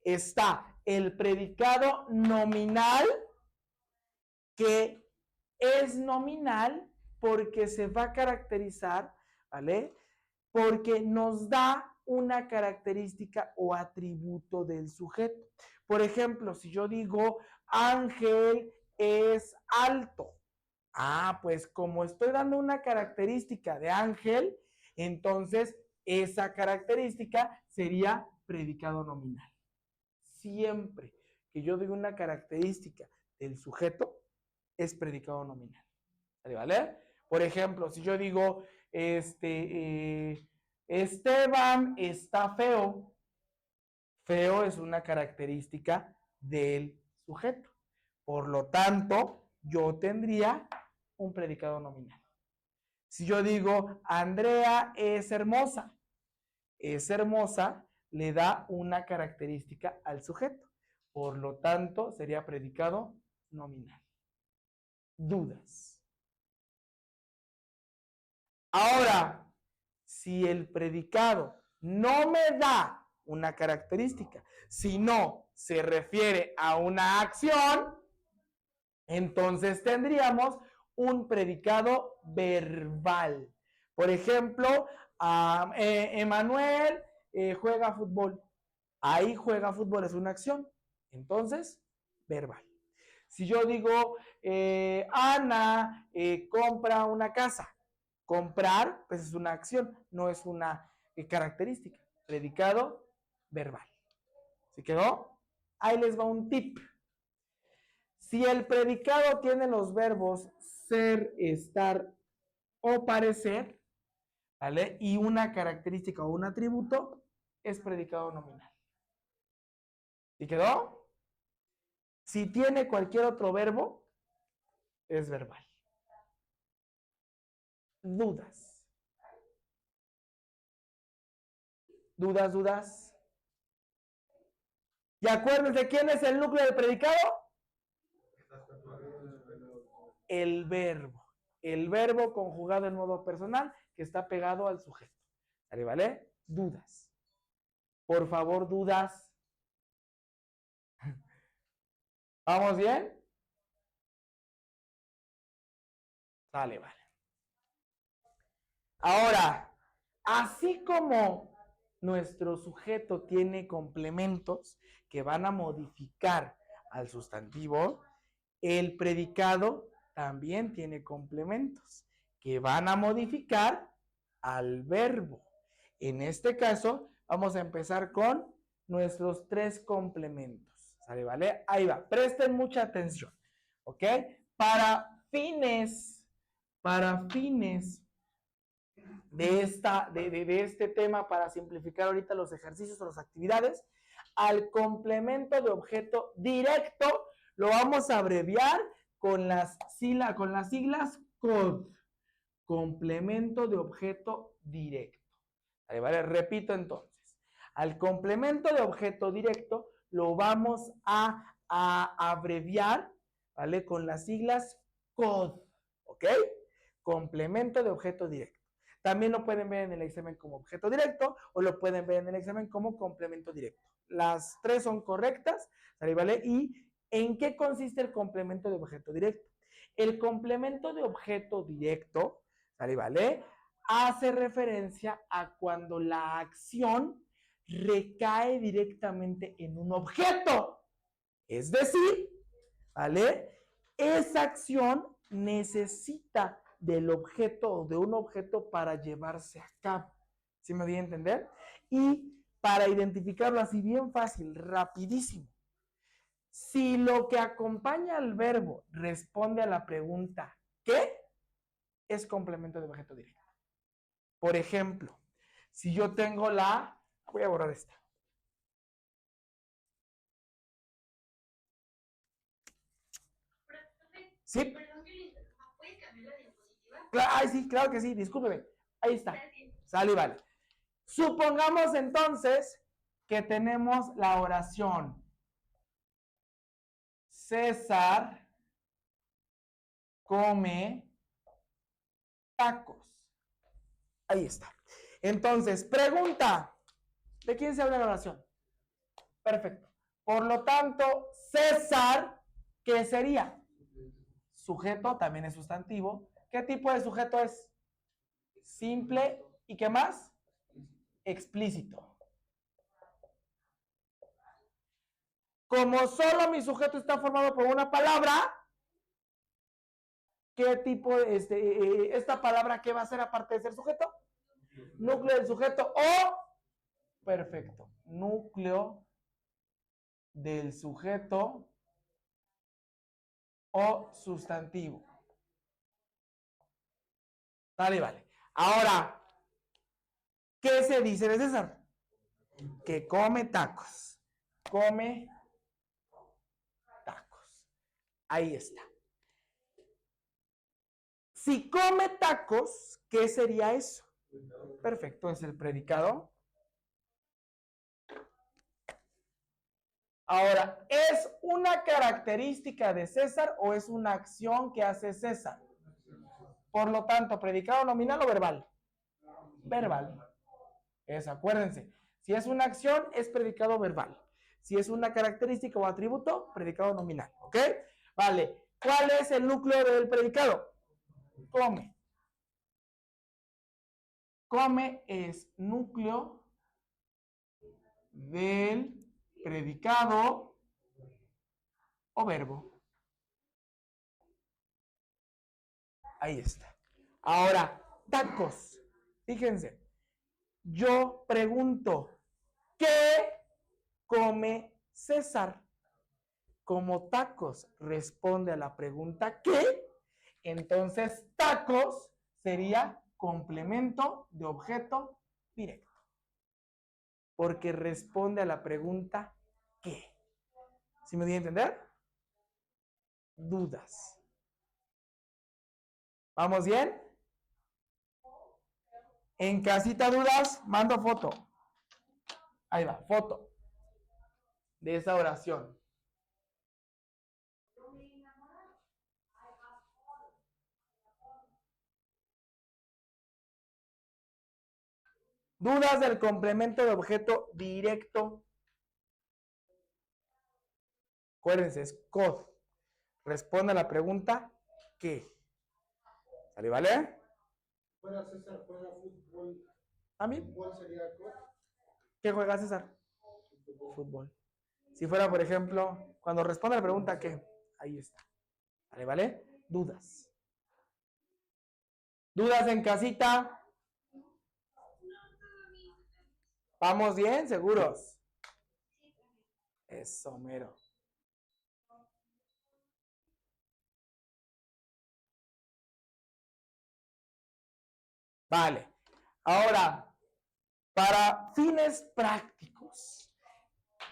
S1: Está el predicado nominal, que es nominal porque se va a caracterizar, ¿vale? Porque nos da una característica o atributo del sujeto. Por ejemplo, si yo digo, Ángel es alto. Pues como estoy dando una característica de Ángel, entonces esa característica sería predicado nominal. Siempre que yo digo una característica del sujeto, es predicado nominal. ¿Vale? Por ejemplo, si yo digo, Esteban está feo. Feo es una característica del sujeto. Por lo tanto, yo tendría un predicado nominal. Si yo digo, Andrea es hermosa le da una característica al sujeto. Por lo tanto, sería predicado nominal. ¿Dudas? Ahora, si el predicado no me da una característica, sino se refiere a una acción, entonces tendríamos un predicado verbal. Por ejemplo, Emanuel juega fútbol. Ahí juega fútbol, es una acción. Entonces, verbal. Si yo digo, Ana compra una casa. Comprar, pues es una acción, no es una característica. Predicado verbal. ¿Se quedó? Ahí les va un tip. Si el predicado tiene los verbos ser, estar o parecer, ¿vale? Y una característica o un atributo, es predicado nominal. ¿Sí quedó? Si tiene cualquier otro verbo, es verbal. Dudas. Dudas. Y acuérdense, ¿quién es el núcleo del predicado? El verbo. El verbo conjugado en modo personal que está pegado al sujeto. ¿Vale? Dudas. Por favor, dudas. ¿Vamos bien? Vale. Ahora, así como nuestro sujeto tiene complementos que van a modificar al sustantivo, el predicado también tiene complementos que van a modificar al verbo. En este caso, vamos a empezar con nuestros 3 complementos. ¿Sale, vale? Ahí va. Presten mucha atención. ¿Ok? Para fines de este tema, para simplificar ahorita los ejercicios o las actividades, al complemento de objeto directo lo vamos a abreviar con las siglas COD. Complemento de objeto directo. ¿Vale? Repito entonces. Al complemento de objeto directo lo vamos a abreviar, ¿vale? Con las siglas COD. ¿Ok? Complemento de objeto directo. También lo pueden ver en el examen como objeto directo o lo pueden ver en el examen como complemento directo. Las 3 son correctas, ¿vale? ¿Y en qué consiste el complemento de objeto directo? El complemento de objeto directo, ¿vale? Hace referencia a cuando la acción recae directamente en un objeto. Es decir, ¿vale? Esa acción necesita del objeto o de un objeto para llevarse a cabo. ¿Sí me voy a entender? Y para identificarlo así bien fácil, rapidísimo. Si lo que acompaña al verbo responde a la pregunta ¿qué? Es complemento de objeto directo. Por ejemplo, si yo tengo voy a borrar esta. ¿Sí?
S2: Perdón que le interrumpa. ¿Puede cambiar la diapositiva?
S1: Ay, sí, claro que sí, discúlpeme. Ahí está. Sale y vale. Supongamos entonces que tenemos la oración. César come tacos. Ahí está. Entonces, pregunta. ¿De quién se habla la oración? Perfecto. Por lo tanto, César, ¿qué sería? Sujeto, también es sustantivo. ¿Qué tipo de sujeto es? Simple. ¿Y qué más? Explícito. Como solo mi sujeto está formado por una palabra, ¿qué tipo de esta palabra qué va a ser aparte de ser sujeto? Núcleo del sujeto o perfecto, núcleo del sujeto o sustantivo. Vale. Ahora, ¿qué se dice de César? Que come tacos. Come tacos. Ahí está. Si come tacos, ¿qué sería eso? Perfecto, es el predicado. Ahora, ¿es una característica de César o es una acción que hace César? Por lo tanto, ¿predicado nominal o verbal? Verbal. Acuérdense. Si es una acción, es predicado verbal. Si es una característica o atributo, predicado nominal. ¿Ok? Vale. ¿Cuál es el núcleo del predicado? come. Come es núcleo del predicado o verbo. Ahí está. Ahora, tacos. Fíjense. Yo pregunto, ¿qué come César? Como tacos responde a la pregunta ¿qué? Entonces tacos sería complemento de objeto directo. Porque responde a la pregunta ¿qué? ¿Sí me di a entender? Dudas. ¿Vamos bien? En casita dudas, mando foto. Ahí va, foto de esa oración. Dudas del complemento de objeto directo. Acuérdense, es COD. Responde a la pregunta ¿qué? ¿Sale, vale?
S3: Fuera César, juega fútbol.
S1: ¿A mí?
S3: Fútbol sería co.
S1: ¿Qué juega César? Fútbol. Si fuera, por ejemplo, cuando responde a la pregunta ¿qué? Ahí está. ¿Vale, vale? Dudas. ¿Dudas en casita? ¿Vamos bien? ¿Seguros? Eso, mero. Vale. Ahora, para fines prácticos,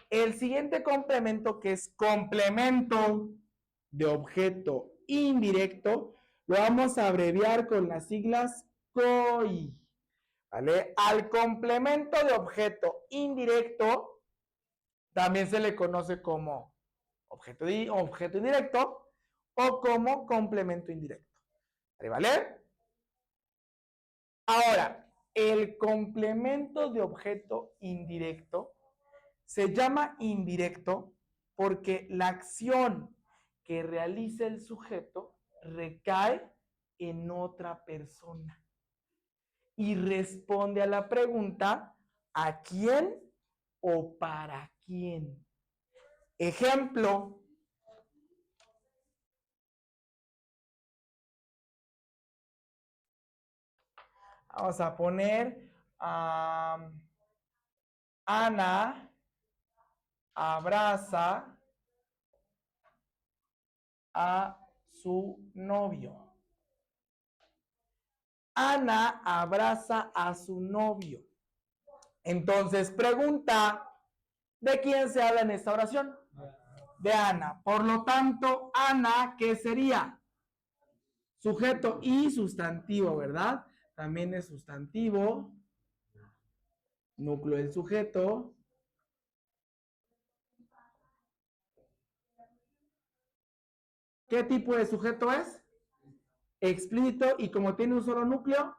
S1: el siguiente complemento, que es complemento de objeto indirecto, lo vamos a abreviar con las siglas COI. ¿Vale? Al complemento de objeto indirecto también se le conoce como objeto indirecto o como complemento indirecto. ¿Vale? Ahora, el complemento de objeto indirecto se llama indirecto porque la acción que realiza el sujeto recae en otra persona y responde a la pregunta ¿a quién o para quién? Ejemplo. Vamos a poner Ana abraza a su novio. Ana abraza a su novio. Entonces pregunta, ¿de quién se habla en esta oración? De Ana. Por lo tanto, Ana, ¿qué sería? Sujeto y sustantivo, ¿verdad? También es sustantivo. Núcleo del sujeto. ¿Qué tipo de sujeto es? Explícito y como tiene un solo núcleo,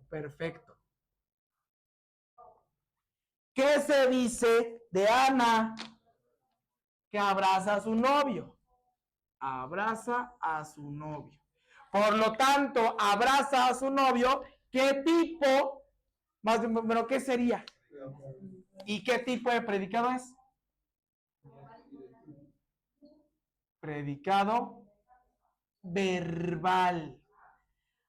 S1: perfecto. ¿Qué se dice de Ana? Que abraza a su novio. Abraza a su novio. Por lo tanto, abraza a su novio. ¿Qué tipo? Más bien, bueno, ¿qué sería? ¿Y qué tipo de predicado es? Predicado verbal.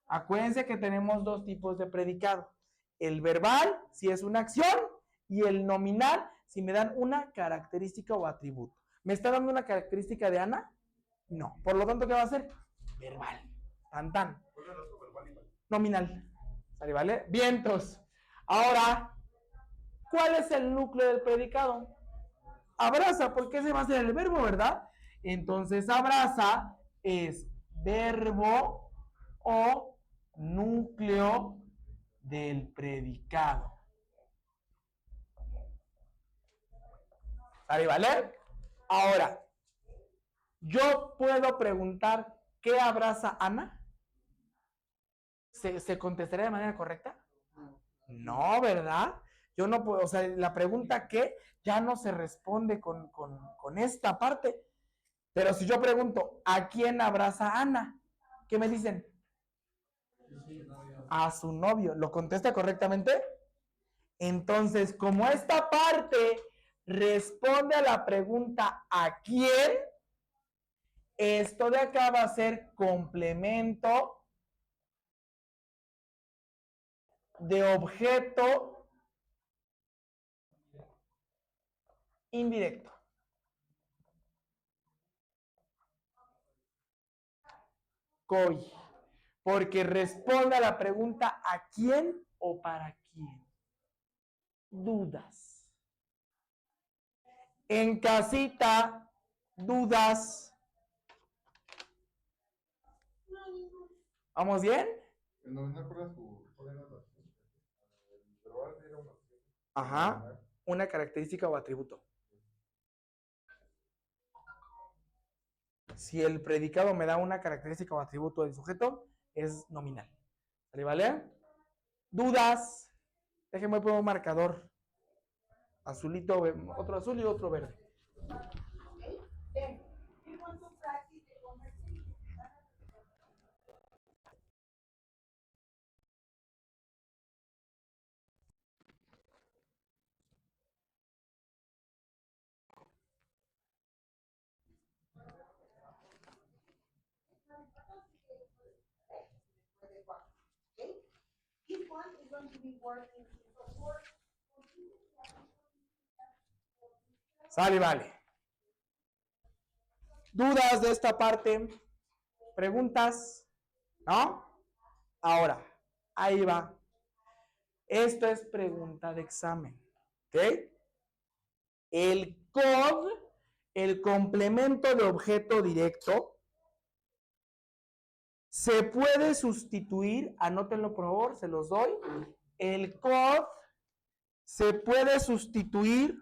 S1: Acuérdense que tenemos dos tipos de predicado. El verbal, si es una acción, y el nominal, si me dan una característica o atributo. ¿Me está dando una característica de Ana? No. Por lo tanto, ¿qué va a ser? Verbal. Tan, tan. Nominal. ¿Sale, vale? Vientos. Ahora, ¿cuál es el núcleo del predicado? Abraza, porque ese va a ser el verbo, ¿verdad? Entonces, abraza es verbo o núcleo del predicado. ¿Sale, vale? Ahora, yo puedo preguntar, ¿qué abraza Ana? ¿Se contestaría de manera correcta? No, ¿verdad? Yo no puedo, o sea, la pregunta ¿qué? Ya no se responde con esta parte. Pero si yo pregunto, ¿a quién abraza Ana? ¿Qué me dicen? A su novio. ¿Lo contesta correctamente? Entonces, como esta parte responde a la pregunta ¿a quién? Esto de acá va a ser complemento de objeto indirecto. COI. Porque responde a la pregunta ¿a quién o para quién? Dudas. En casita, dudas. ¿Vamos bien?
S3: El nominal, ¿cuál era la opción? El verbal era una opción.
S1: Ajá. Una característica o atributo. Si el predicado me da una característica o atributo del sujeto, es nominal. ¿Vale? Dudas. Déjenme poner un marcador. Azulito, otro azul y otro verde. Sale, vale. ¿Dudas de esta parte? ¿Preguntas? ¿No? Ahora, ahí va. Esto es pregunta de examen. ¿Ok? El COD, el complemento de objeto directo, se puede sustituir, anótenlo por favor, se los doy. El COD se puede sustituir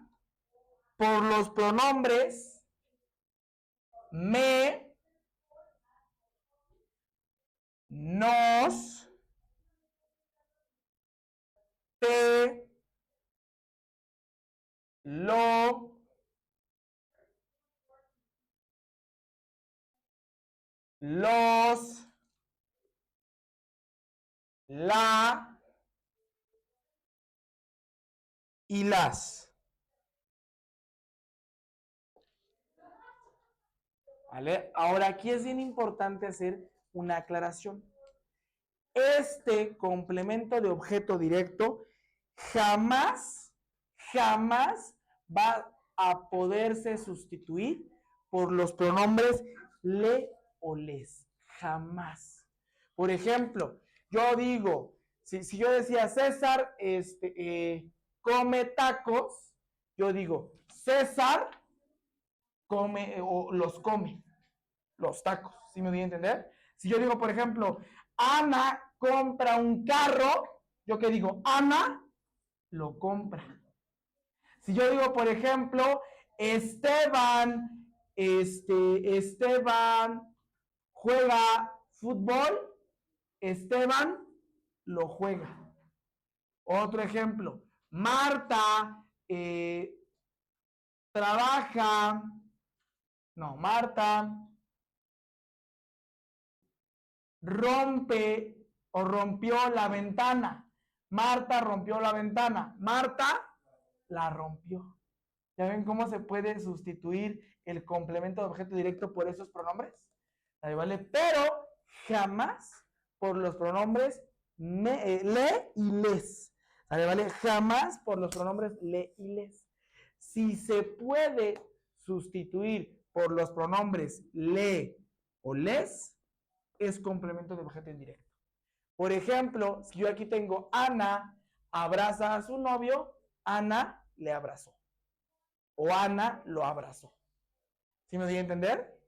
S1: por los pronombres me, nos, te, lo, los, la y las. ¿Vale? Ahora aquí es bien importante hacer una aclaración. Este complemento de objeto directo jamás va a poderse sustituir por los pronombres le o les. Jamás. Por ejemplo, yo digo, si yo decía César come tacos, yo digo César come o los come, los tacos. ¿Sí me voy a entender? Si yo digo, por ejemplo, Ana compra un carro, ¿yo qué digo? Ana lo compra. Si yo digo, por ejemplo, Esteban juega fútbol, Esteban lo juega. Otro ejemplo, Marta trabaja, no, Marta rompe o rompió la ventana. Marta rompió la ventana. Marta la rompió. ¿Ya ven cómo se puede sustituir el complemento de objeto directo por esos pronombres? Ahí vale, pero jamás por los pronombres le y les. Ahí vale, jamás por los pronombres le y les. Si se puede sustituir por los pronombres le o les, es complemento de objeto indirecto. Por ejemplo, si yo aquí tengo Ana abraza a su novio, Ana le abrazó. O Ana lo abrazó. ¿Sí me doy a entender?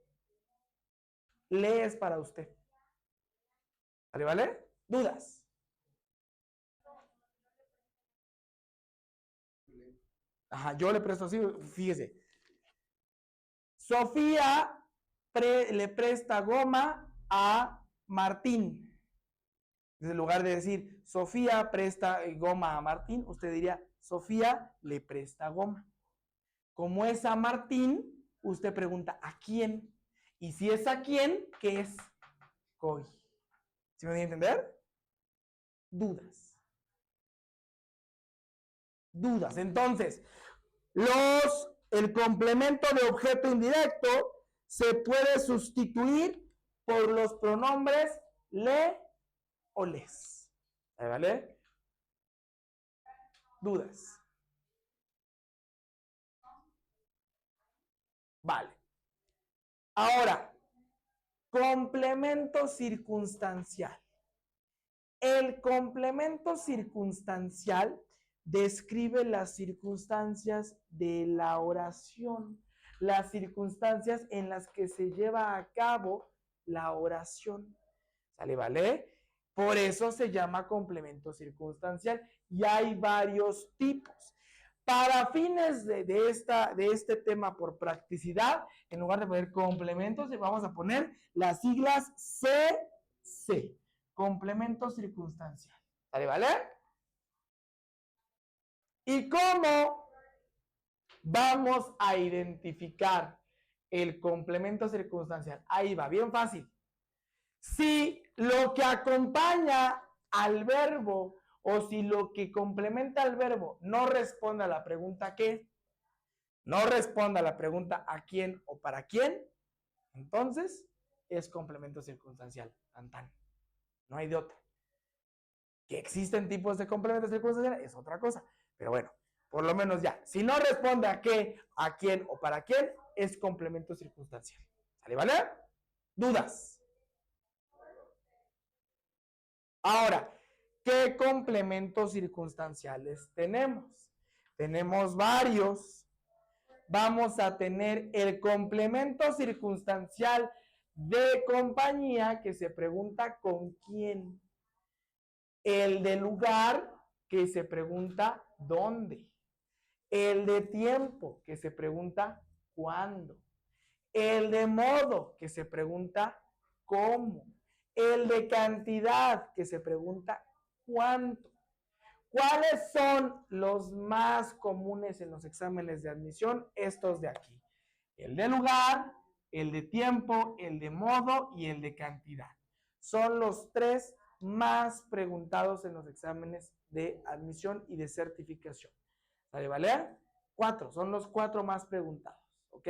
S1: Le es para usted. ¿Vale? ¿Vale? ¿Dudas? Ajá, yo le presto así, fíjese. Sofía le presta goma a Martín. En lugar de decir Sofía presta goma a Martín, usted diría Sofía le presta goma. Como es a Martín, usted pregunta ¿a quién? Y si es a quién, ¿qué es? COI. ¿Sí me voy a entender? Dudas. Dudas. Entonces, el complemento de objeto indirecto se puede sustituir por los pronombres le o les. ¿Vale? Dudas. Vale. Ahora, complemento circunstancial. El complemento circunstancial describe las circunstancias de la oración, las circunstancias en las que se lleva a cabo la oración. ¿Sale? ¿Vale? Por eso se llama complemento circunstancial y hay varios tipos. Para fines de este tema por practicidad, en lugar de poner complementos, vamos a poner las siglas CC. Complemento circunstancial. ¿Sale? ¿Vale? ¿Y cómo vamos a identificar el complemento circunstancial? Ahí va, bien fácil. Si lo que acompaña al verbo o si lo que complementa al verbo no responde a la pregunta ¿qué? No responde a la pregunta ¿a quién o para quién? Entonces es complemento circunstancial. Tan, tan. No hay de otra. Que existen tipos de complementos circunstanciales es otra cosa. Pero bueno, por lo menos ya. Si no responde a qué, a quién o para quién, es complemento circunstancial. ¿Sale? ¿Vale? ¿Dudas? Ahora, ¿qué complementos circunstanciales tenemos? Tenemos varios. Vamos a tener el complemento circunstancial de compañía que se pregunta con quién. El de lugar que se pregunta dónde. El de tiempo que se pregunta cuándo. El de modo que se pregunta cómo. El de cantidad que se pregunta cuánto. ¿Cuáles son los más comunes en los exámenes de admisión? Estos de aquí. El de lugar, el de tiempo, el de modo y el de cantidad. Son los tres más preguntados en los exámenes de admisión y de certificación. ¿Sale, vale? 4, son los 4 más preguntados, ¿ok?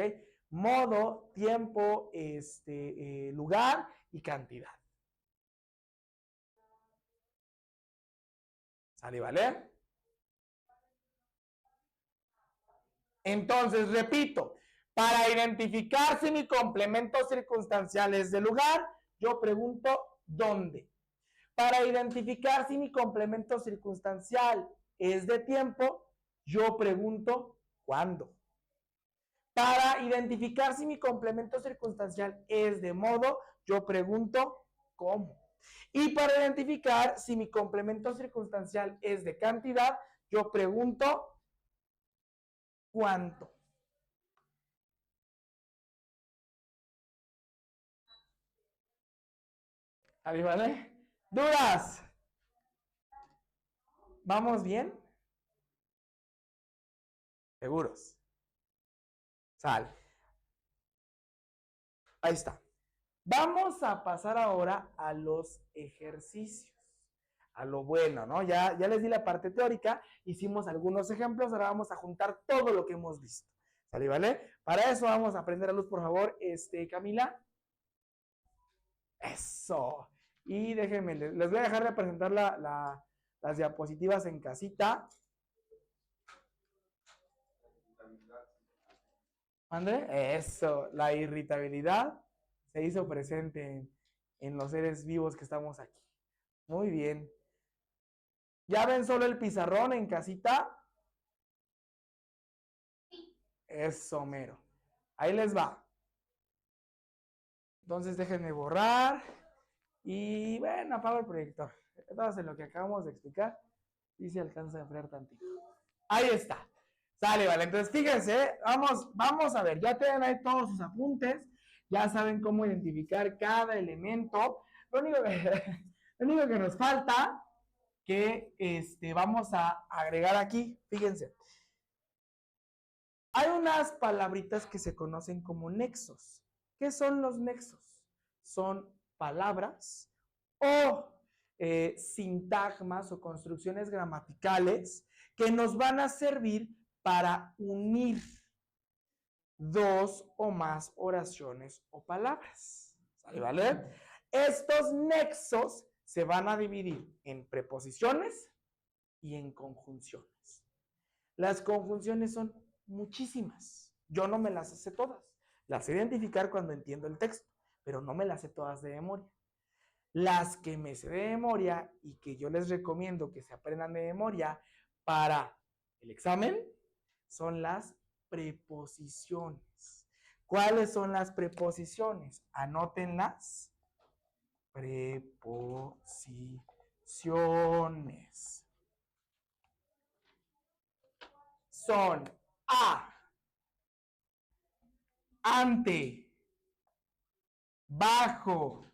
S1: Modo, tiempo, lugar y cantidad. ¿Sale, vale? Entonces, repito, para identificar si mi complemento circunstancial es de lugar, yo pregunto ¿dónde? Para identificar si mi complemento circunstancial es de tiempo, yo pregunto ¿cuándo? Para identificar si mi complemento circunstancial es de modo, yo pregunto ¿cómo? Y para identificar si mi complemento circunstancial es de cantidad, yo pregunto ¿cuánto? ¿Ahí vale? ¿Dudas? ¿Vamos bien? ¿Seguros? Sale. Ahí está. Vamos a pasar ahora a los ejercicios. A lo bueno, ¿no? Ya les di la parte teórica, hicimos algunos ejemplos, ahora vamos a juntar todo lo que hemos visto. ¿Sale, vale? Para eso vamos a aprender a luz, por favor, Camila. Eso. Y déjenme, les voy a dejar de presentar las diapositivas en casita. ¿Mande? Eso, la irritabilidad se hizo presente en los seres vivos que estamos aquí. Muy bien. ¿Ya ven solo el pizarrón en casita? Eso, mero. Ahí les va. Entonces déjenme borrar. Y bueno, apago el proyector. Entonces, lo que acabamos de explicar, sí se alcanza a enfriar tantito. Ahí está. Sale, vale. Entonces, fíjense, vamos a ver. Ya tienen ahí todos sus apuntes. Ya saben cómo identificar cada elemento. Lo único que nos falta que vamos a agregar aquí, fíjense. Hay unas palabritas que se conocen como nexos. ¿Qué son los nexos? Son palabras o sintagmas o construcciones gramaticales que nos van a servir para unir dos o más oraciones o palabras. ¿Sale, vale? Estos nexos se van a dividir en preposiciones y en conjunciones. Las conjunciones son muchísimas. Yo no me las sé todas. Las sé identificar cuando entiendo el texto, pero no me las sé todas de memoria. Las que me sé de memoria y que yo les recomiendo que se aprendan de memoria para el examen son las preposiciones. ¿Cuáles son las preposiciones? Anótenlas. Preposiciones. Son a, ante, bajo,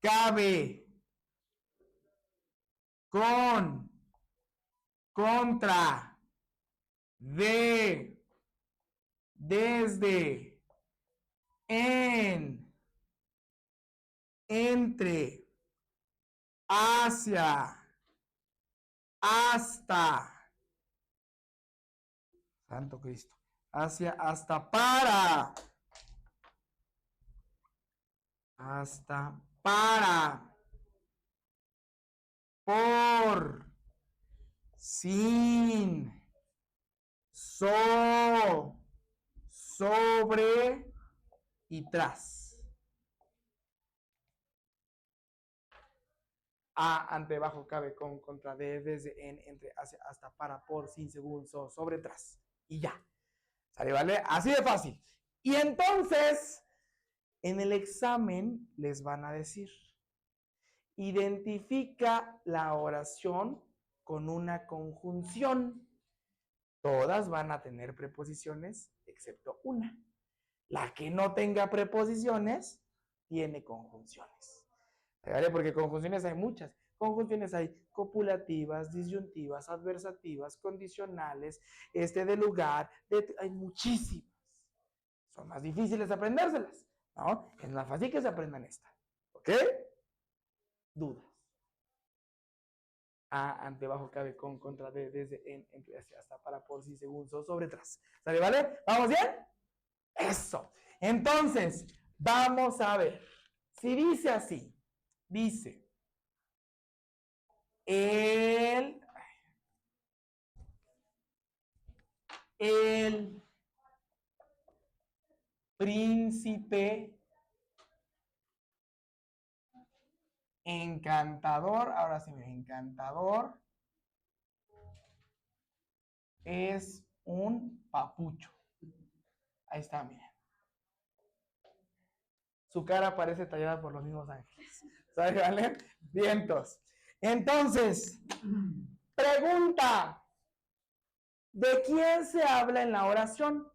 S1: cabe, con, contra, de, desde, en, entre, hacia, hasta, Santo Cristo, hacia, hasta para, por, sin, sobre y tras. A, ante, bajo, cabe, con, contra, de, desde, en, entre, hacia, hasta, para, por, sin, según, sobre, tras. Y ya. ¿Sale, vale? Así de fácil. Y entonces, en el examen les van a decir, identifica la oración con una conjunción. Todas van a tener preposiciones, excepto una. La que no tenga preposiciones, tiene conjunciones. ¿Vale? Porque conjunciones hay muchas. Conjunciones hay copulativas, disyuntivas, adversativas, condicionales, de lugar, hay muchísimas. Son más difíciles de aprendérselas, ¿no? Es más fácil que se aprendan esta. ¿Ok? Dudas. A, ante, bajo, cabe, con, contra, de, desde, en, entre, hacia, hasta, para, por, si, según, sobre, tras. ¿Sale, vale? ¿Vamos bien? Eso. Entonces, vamos a ver. Si dice así, dice, el príncipe encantador, ahora sí, encantador, es un papucho. Ahí está, miren. Su cara parece tallada por los mismos ángeles. ¿Sabe, vale? Vientos. Entonces, pregunta. ¿De quién se habla en la oración?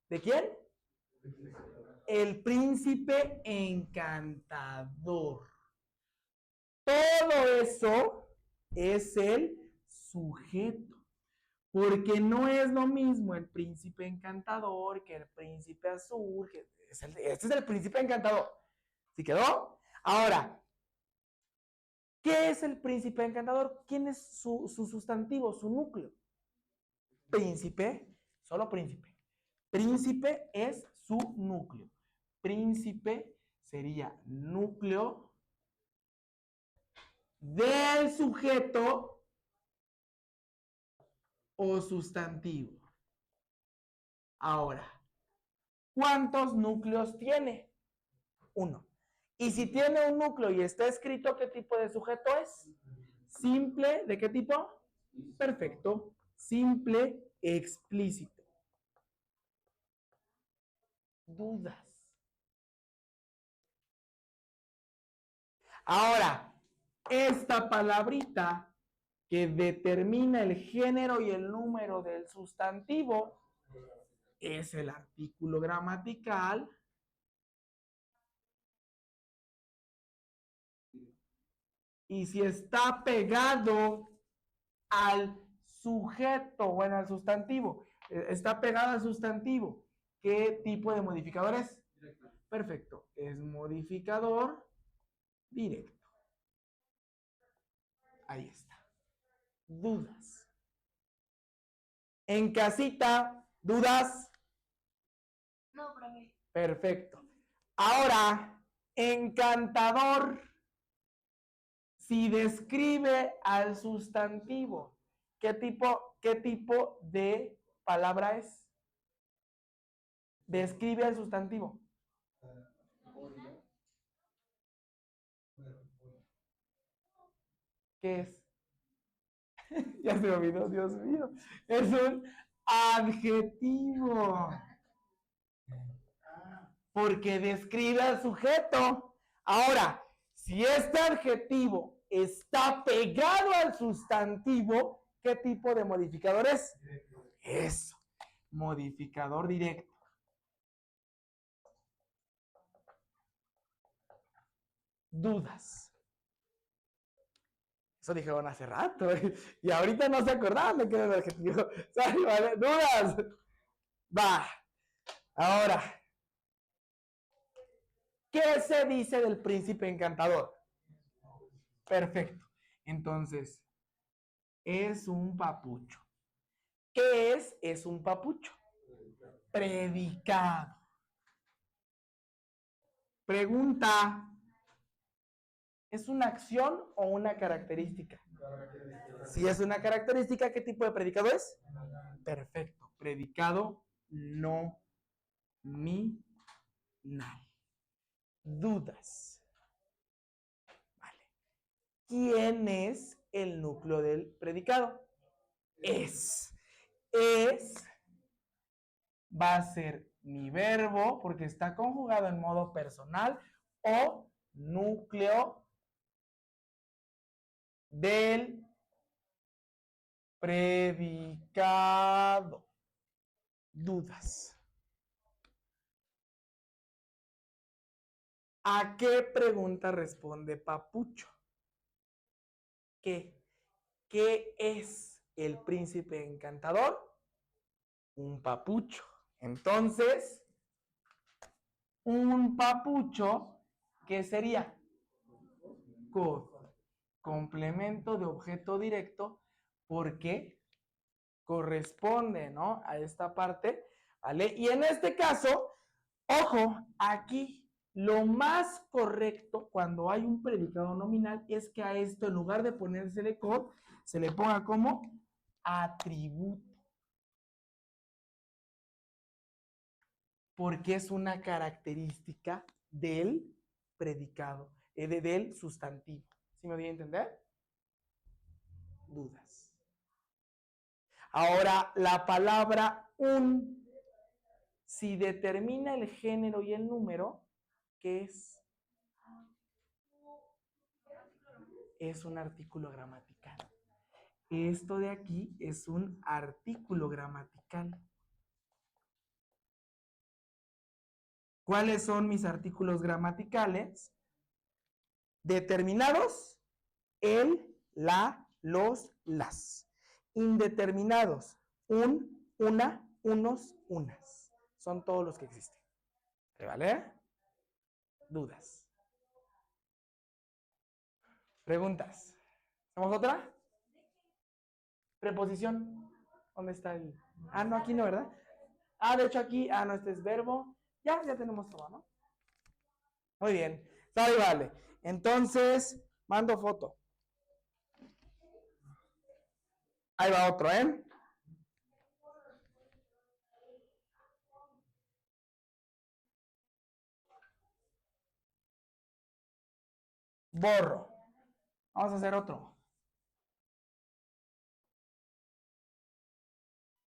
S1: ¿De quién? El príncipe encantador. Todo eso es el sujeto. Porque no es lo mismo el príncipe encantador que el príncipe azul. Este es el príncipe encantador. ¿Sí quedó? Ahora, ¿qué es el príncipe encantador? ¿Quién es su sustantivo, su núcleo? Príncipe, solo príncipe. Príncipe es su núcleo. Príncipe sería núcleo del sujeto o sustantivo. Ahora, ¿cuántos núcleos tiene? Uno. Y si tiene un núcleo y está escrito, ¿qué tipo de sujeto es? Simple, ¿de qué tipo? Perfecto. Simple, explícito. Dudas. Ahora, esta palabrita que determina el género y el número del sustantivo es el artículo gramatical y si está pegado al sujeto, bueno, al sustantivo, está pegado al sustantivo, ¿qué tipo de modificador es? Perfecto, es modificador directo. Ahí está. Dudas. En casita, ¿dudas?
S2: No, profe.
S1: Perfecto. Ahora, encantador. Si describe al sustantivo, qué tipo de palabra es? Describe al sustantivo. ¿Qué es? Ya se me olvidó, Dios mío. Es un adjetivo. Porque describe al sujeto. Ahora, si este adjetivo está pegado al sustantivo, ¿qué tipo de modificador es? Eso, modificador directo. Dudas. Eso dijeron hace rato. Y ahorita no se acordaban de qué era el adjetivo. ¿Vale? Dudas. Va. Ahora, ¿qué se dice del príncipe encantador? Perfecto. Entonces, es un papucho. ¿Qué es? Es un papucho. Predicado. Pregunta. ¿Es una acción o una característica? Si es una característica, ¿qué tipo de predicado es? Perfecto. Predicado nominal. Dudas. Vale. ¿Quién es el núcleo del predicado? Es. Va a ser mi verbo porque está conjugado en modo personal o núcleo del predicado. Dudas. ¿A qué pregunta responde Papucho? ¿Qué? ¿Qué es el príncipe encantador? Un papucho. Entonces, un papucho, ¿qué sería? Complemento de objeto directo, porque corresponde, ¿no? A esta parte, ¿vale? Y en este caso, ojo, aquí lo más correcto cuando hay un predicado nominal es que a esto, en lugar de ponérsele con, se le ponga como atributo. Porque es una característica del predicado, del sustantivo. ¿Sí me voy a entender? Dudas. Ahora, la palabra un, si determina el género y el número, ¿qué es? Es un artículo gramatical. Esto de aquí es un artículo gramatical. ¿Cuáles son mis artículos gramaticales? Determinados, el, la, los, las. Indeterminados, un, una, unos, unas. Son todos los que existen. ¿Vale? Dudas. Preguntas. ¿Hacemos otra? Preposición. ¿Dónde está el...? Ah, no, aquí no, ¿verdad? Ah, de hecho aquí, no, este es verbo. Ya tenemos todo, ¿no? Muy bien. Sale, vale. Entonces, mando foto. Ahí va otro, ¿eh? Borro. Vamos a hacer otro.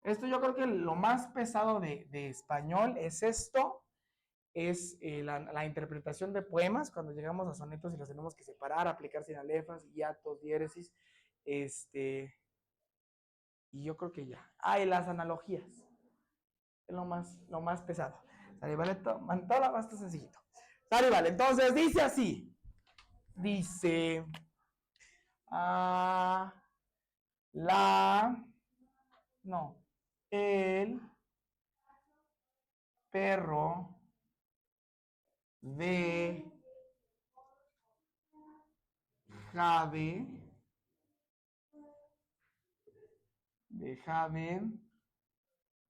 S1: Esto yo creo que lo más pesado de español es esto. Es la interpretación de poemas, cuando llegamos a sonetos y los tenemos que separar, aplicar sinalefas, hiatos, diéresis, y yo creo que ya. Y las analogías, es lo más pesado. Sale, vale, todo lo más sencillito. Sale, vale, entonces dice así, dice, el perro de Jade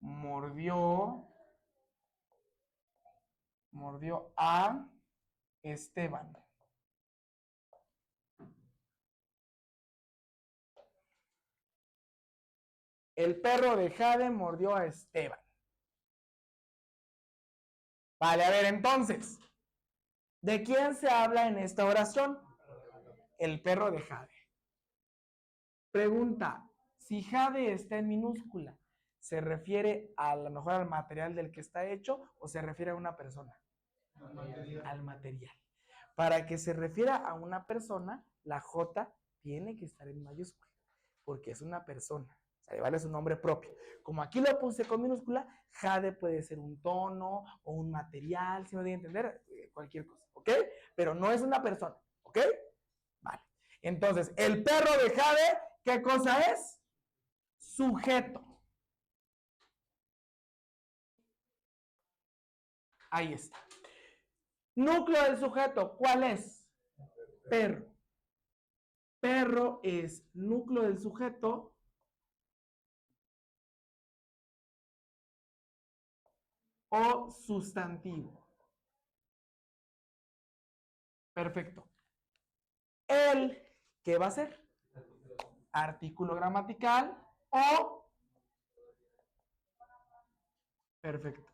S1: mordió a Esteban. El perro de Jade mordió a Esteban. Vale, a ver, entonces, ¿de quién se habla en esta oración? El perro de Jade. Pregunta, si Jade está en minúscula, ¿se refiere a lo mejor al material del que está hecho o se refiere a una persona? Al material. Para que se refiera a una persona, la J tiene que estar en mayúscula, porque es una persona. O sea, vale su nombre propio. Como aquí lo puse con minúscula, Jade puede ser un tono o un material, si me doy a entender, cualquier cosa, ¿ok? Pero no es una persona, ¿ok? Vale. Entonces, el perro de Jade, ¿qué cosa es? Sujeto. Ahí está. Núcleo del sujeto, ¿cuál es? Perro. Perro es núcleo del sujeto o sustantivo. Perfecto. El, ¿qué va a ser? Artículo gramatical o... Perfecto.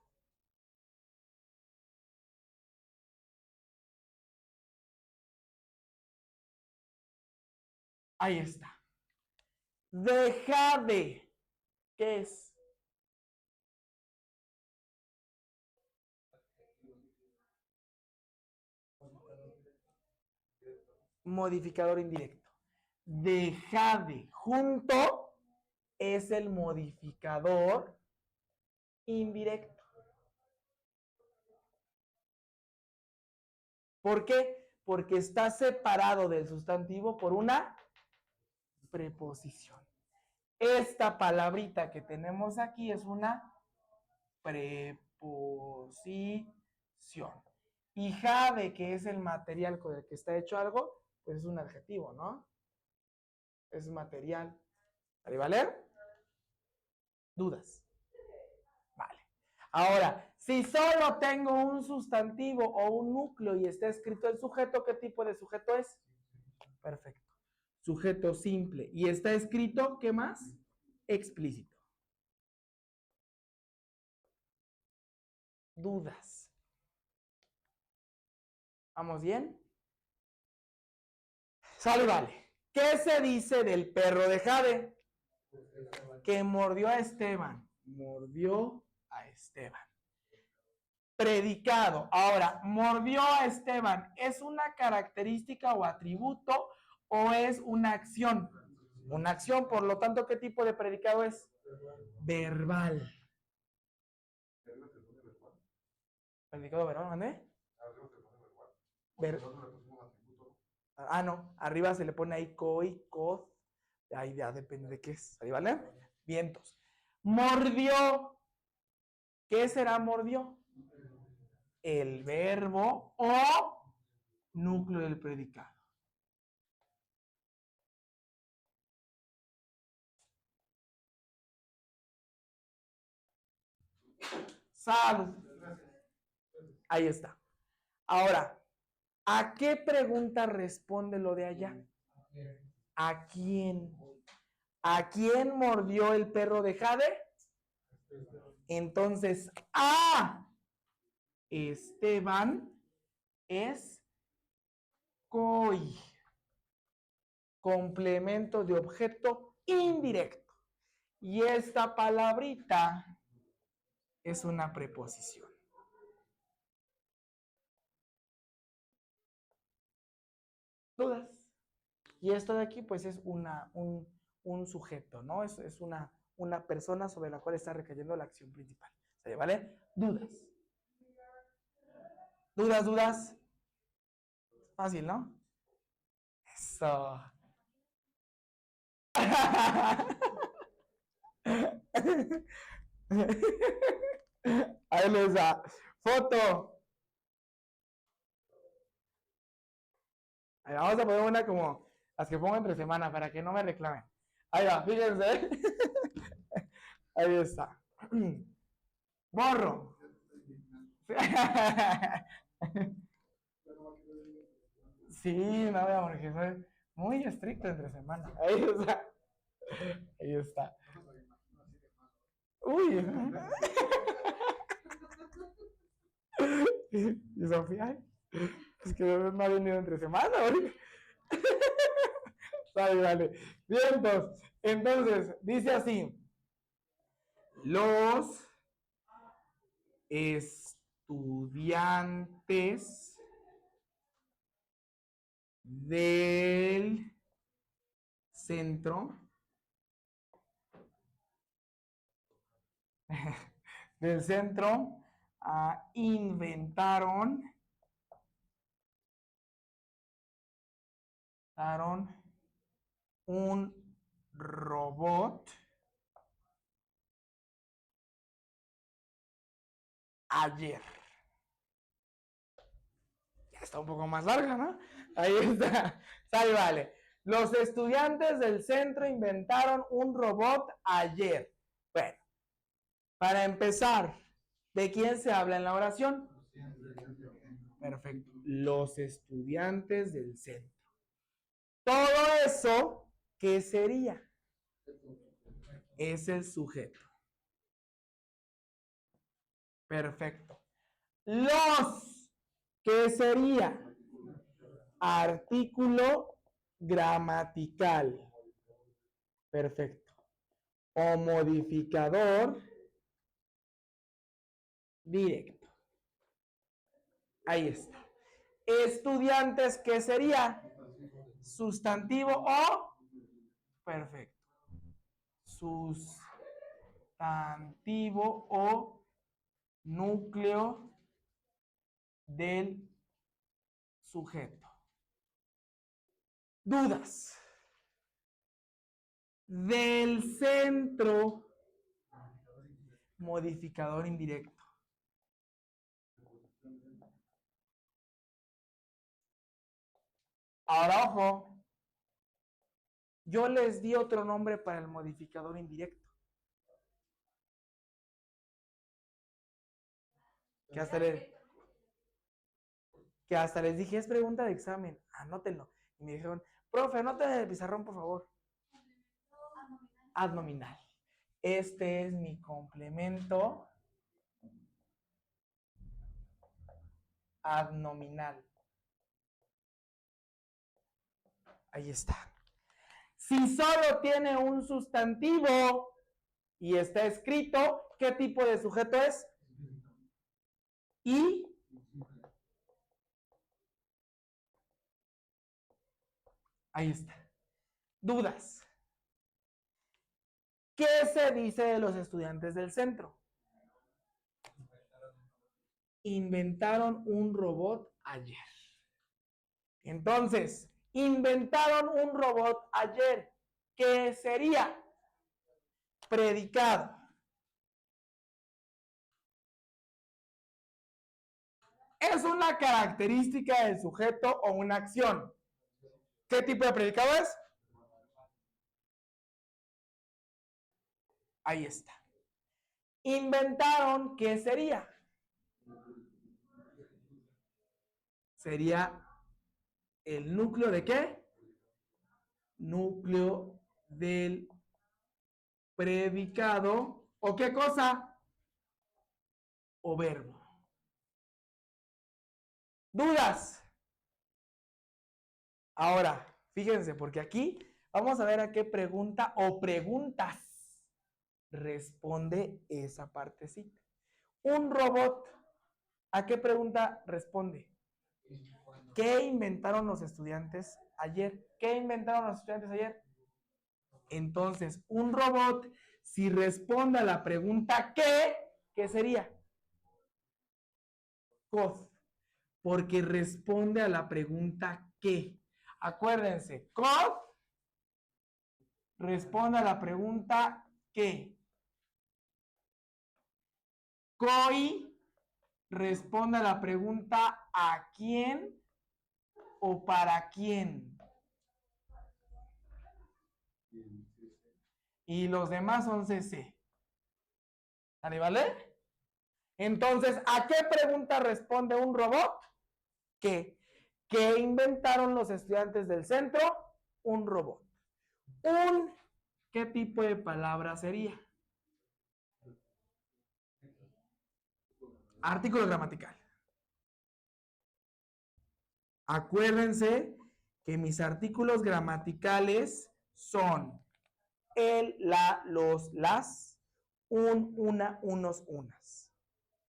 S1: Ahí está. Deja de. ¿Qué es? Modificador indirecto. Deja de. Junto es el modificador indirecto. ¿Por qué? Porque está separado del sustantivo por una preposición. Esta palabrita que tenemos aquí es una preposición. Y Jade, que es el material con el que está hecho algo, pues es un adjetivo, ¿no? Es material. ¿Vale, valer? ¿Dudas? Vale. Ahora, si solo tengo un sustantivo o un núcleo y está escrito el sujeto, ¿qué tipo de sujeto es? Perfecto. Sujeto simple. Y está escrito, ¿qué más? Explícito. Dudas. ¿Vamos bien? Sale, vale. ¿Qué se dice del perro de Jade? Que mordió a Esteban. Mordió a Esteban. Predicado. Ahora, mordió a Esteban. ¿Es una característica o atributo o es una acción? Una acción, por lo tanto, ¿qué tipo de predicado es? Verbal. Predicado verbal, ¿mandé? No, arriba se le pone ahí coi, cod, ahí ya depende de qué es, ¿ahí vale? Vientos. Mordió. ¿Qué será mordió? El verbo o núcleo del predicado. Salud. Ahí está. Ahora, ¿a qué pregunta responde lo de allá? ¿A quién? ¿A quién mordió el perro de Jade? Entonces, a Esteban es coi. Complemento de objeto indirecto. Y esta palabrita es una preposición. ¿Dudas? Y esto de aquí, pues, es un sujeto, ¿no? Es una persona sobre la cual está recayendo la acción principal. ¿Vale? ¿Dudas? ¿Dudas? Fácil, ¿no? Eso. Ahí les da. Foto. Ahí vamos a poner una como Las que pongo entre semana para que no me reclamen. Ahí va, fíjense. Ahí está. Borro. Sí, no, porque soy muy estricto entre semana. Ahí está. Ahí está. Uy. Y Sofía, es que no ha venido entre semana. Vale, vale. Bien, entonces, dice así. Los estudiantes del centro inventaron un robot ayer. Ya está un poco más larga, ¿no? Ahí está. Ahí vale. Los estudiantes del centro inventaron un robot ayer. Bueno, para empezar, ¿de quién se habla en la oración? Perfecto. Los estudiantes del centro. Todo eso, ¿qué sería? Es el sujeto. Perfecto. Los, ¿qué sería? Artículo gramatical. Perfecto. O modificador directo. Ahí está. Estudiantes, ¿qué sería? Sustantivo o... Perfecto. Sustantivo o núcleo del sujeto. Dudas. Del centro, modificador indirecto. Ahora, ojo. Yo les di otro nombre para el modificador indirecto. Que hasta les dije, es pregunta de examen, anótenlo. Y me dijeron, profe, anótenlo en el pizarrón, por favor. Adnominal. Este es mi complemento adnominal. Ahí está. Si solo tiene un sustantivo y está escrito, ¿qué tipo de sujeto es? Y ahí está. Dudas. ¿Qué se dice de los estudiantes del centro? Inventaron un robot ayer. Entonces, inventaron un robot ayer. ¿Qué sería? Predicado. Es una característica del sujeto o una acción. ¿Qué tipo de predicado es? Ahí está. Inventaron, ¿qué sería? Sería el núcleo de qué? Núcleo del predicado. ¿O qué cosa? O verbo. ¿Dudas? Ahora, fíjense, porque aquí vamos a ver a qué pregunta o preguntas responde esa partecita. Un robot, ¿a qué pregunta responde? ¿Qué inventaron los estudiantes ayer? ¿Qué inventaron los estudiantes ayer? Entonces, un robot, si responde a la pregunta ¿qué sería? COD, porque responde a la pregunta ¿qué? Acuérdense, COD responde a la pregunta ¿qué? COI responde a la pregunta ¿a quién o para quién? y los demás son CC. ¿Sale, vale? Entonces, ¿a qué pregunta responde un robot? ¿Qué inventaron los estudiantes del centro? Un robot. ¿Qué tipo de palabra sería? Artículo gramatical. Acuérdense que mis artículos gramaticales son el, la, los, las, un, una, unos, unas.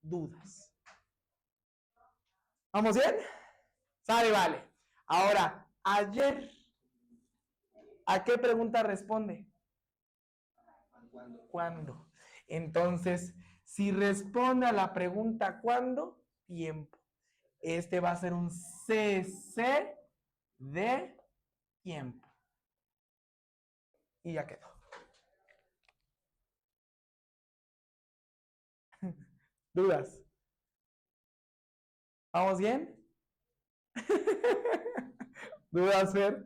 S1: Dudas. ¿Vamos bien? Sale, vale. Ahora, ayer, ¿a qué pregunta responde? ¿Cuándo? Entonces, si responde a la pregunta ¿cuándo? Tiempo. Este va a ser un CC de tiempo. Y ya quedó. ¿Dudas? ¿Vamos bien? ¿Dudas, Fer?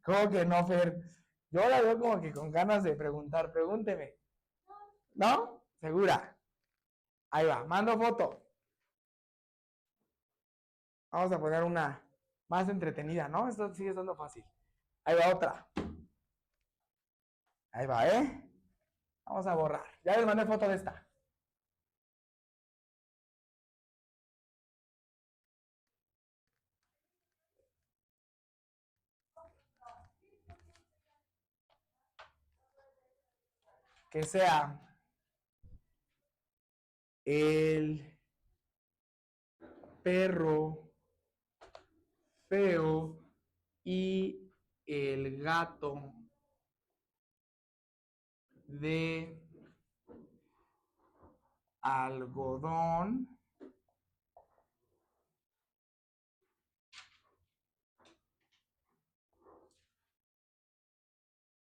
S1: ¿Cómo que no, Fer? Yo la veo como que con ganas de preguntar. Pregúnteme. ¿No? ¿Segura? Ahí va, mando foto. Vamos a poner una más entretenida, ¿no? Esto sigue estando fácil. Ahí va otra. Ahí va, ¿eh? Vamos a borrar. Ya les mandé foto de esta. Que sea el perro feo y el gato de algodón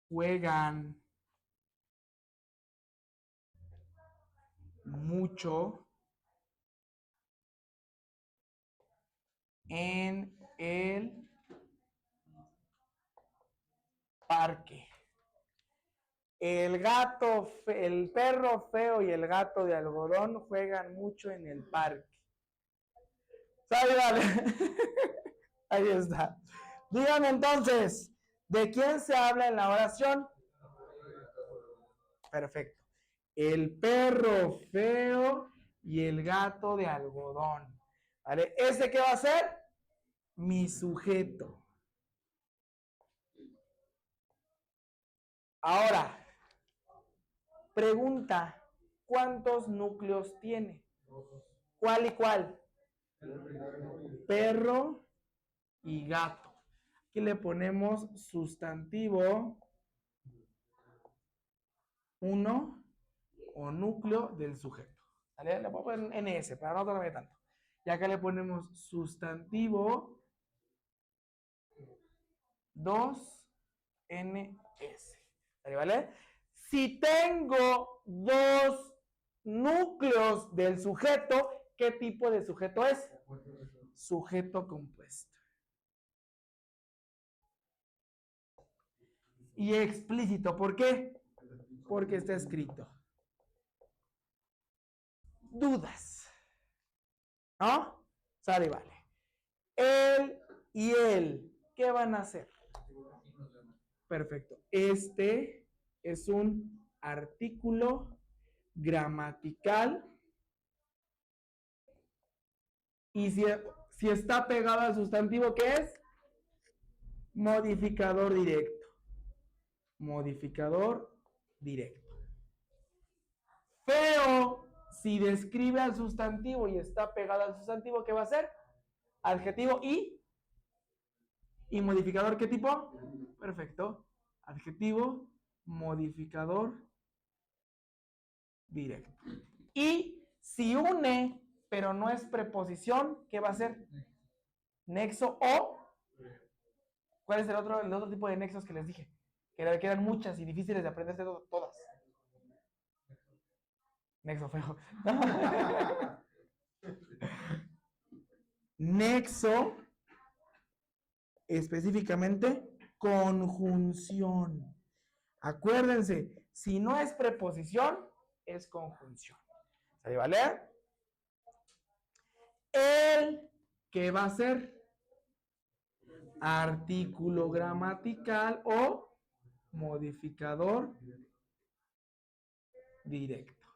S1: juegan mucho en el parque. El perro feo y el gato de algodón juegan mucho en el parque. ¿Sale? Vale. Ahí está. Díganme entonces, ¿de quién se habla en la oración? Perfecto. El perro feo y el gato de algodón. ¿Vale? ¿Ese qué va a ser? Mi sujeto. Ahora, pregunta, ¿cuántos núcleos tiene? ¿Cuál y cuál? Perro y gato. Aquí le ponemos sustantivo 1 o núcleo del sujeto. ¿Vale? Le voy a poner NS para no tardarme tanto. Y acá le ponemos sustantivo 2NS. ¿Vale? Si tengo dos núcleos del sujeto, ¿qué tipo de sujeto es? Sujeto compuesto. Y explícito, ¿por qué? Porque está escrito. Dudas. ¿No? Sale, vale. Él y él, ¿qué van a hacer? Perfecto. Este es un artículo gramatical. Y si está pegado al sustantivo, ¿qué es? Modificador directo. Modificador directo. Feo, si describe al sustantivo y está pegado al sustantivo, ¿qué va a ser? Adjetivo y modificador, ¿qué tipo? Perfecto. Adjetivo, modificador directo. Y si une, pero no es preposición, ¿qué va a ser? Nexo o... ¿Cuál es el otro tipo de nexos que les dije? Que eran muchas y difíciles de aprenderse todas. Nexo feo. Nexo, específicamente, conjunción. Acuérdense, si no es preposición, es conjunción. ¿Sale, vale? El que va a ser artículo gramatical o modificador directo.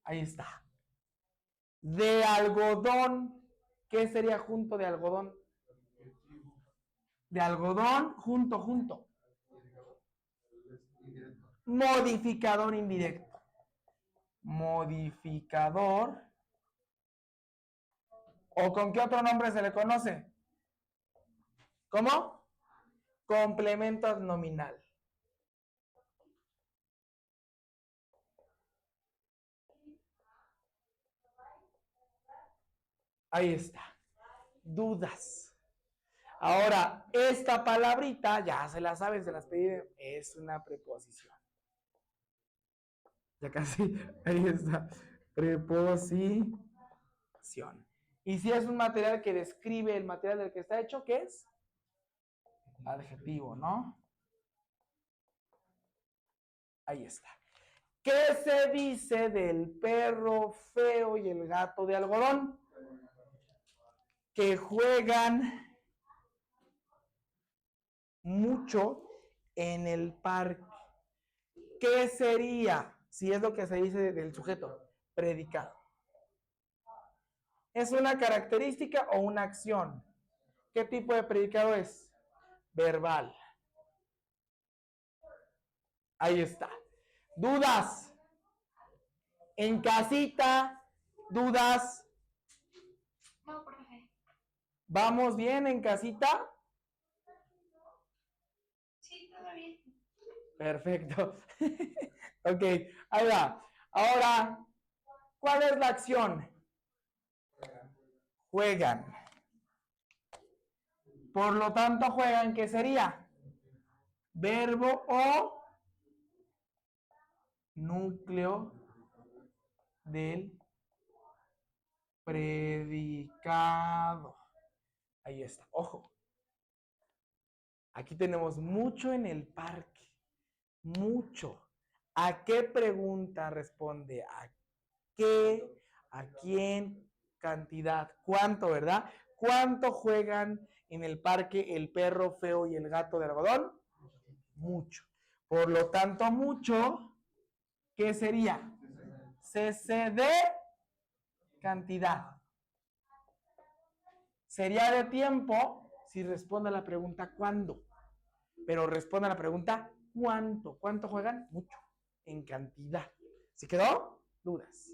S1: Ahí está. De algodón. ¿Qué sería junto de algodón? De algodón, junto. Modificador indirecto. Modificador. ¿O con qué otro nombre se le conoce? ¿Cómo? Complemento nominal. Ahí está. Dudas. Ahora, esta palabrita, ya se la saben, se las pedí, es una preposición. Ya casi, ahí está. Preposición. Y si es un material que describe el material del que está hecho, ¿qué es? Adjetivo, ¿no? Ahí está. ¿Qué se dice del perro feo y el gato de algodón? Que juegan mucho en el parque. ¿Qué sería, si es lo que se dice del sujeto? Predicado. ¿Es una característica o una acción? ¿Qué tipo de predicado es? Verbal. Ahí está. ¿Dudas? En casita, ¿dudas?
S2: No, profe.
S1: ¿Vamos bien en casita?
S2: Sí, todo bien.
S1: Perfecto. Ok, ahí va. Ahora, ¿cuál es la acción? Juegan. Por lo tanto, juegan, ¿qué sería? Verbo o núcleo del predicado. Ahí está. Ojo. Aquí tenemos mucho en el parque. Mucho. ¿A qué pregunta responde? ¿A qué? ¿A quién? Cantidad. ¿Cuánto, verdad? ¿Cuánto juegan en el parque el perro feo y el gato de algodón? Mucho. Por lo tanto, mucho, ¿qué sería? CC de cantidad. Sería de tiempo si responde a la pregunta ¿cuándo? Pero responde a la pregunta ¿cuánto? ¿Cuánto juegan? Mucho. En cantidad. ¿Se quedó? Dudas.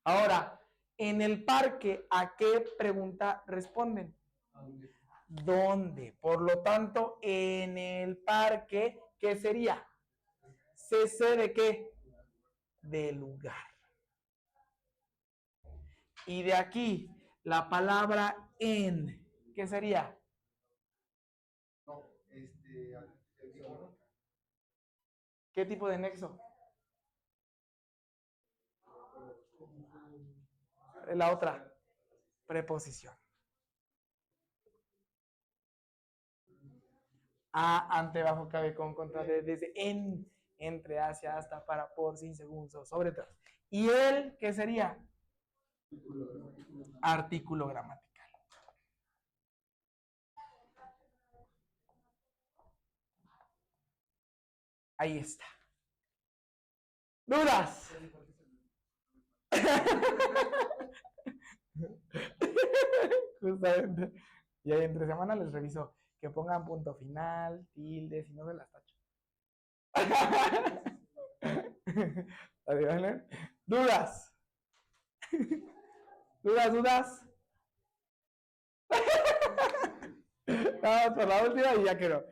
S1: Ahora, en el parque, ¿a qué pregunta responden? ¿Dónde? Por lo tanto, en el parque, ¿qué sería? ¿CC de qué? De lugar. Y de aquí, la palabra en, ¿qué sería?
S3: No,
S1: ¿Qué tipo de nexo? La otra, preposición. A, ante, bajo, cabe, con, contra, desde, en, entre, hacia, hasta, para, por, sin, según, sobre, tras. ¿Y el qué sería? Artículo gramatical. Ahí está. ¿Dudas? Justamente. Y ahí entre semana les reviso que pongan punto final, tilde, si no se las tacho. ¿Vale? ¿Dudas? ¿Dudas? Vamos por la última y ya quedó.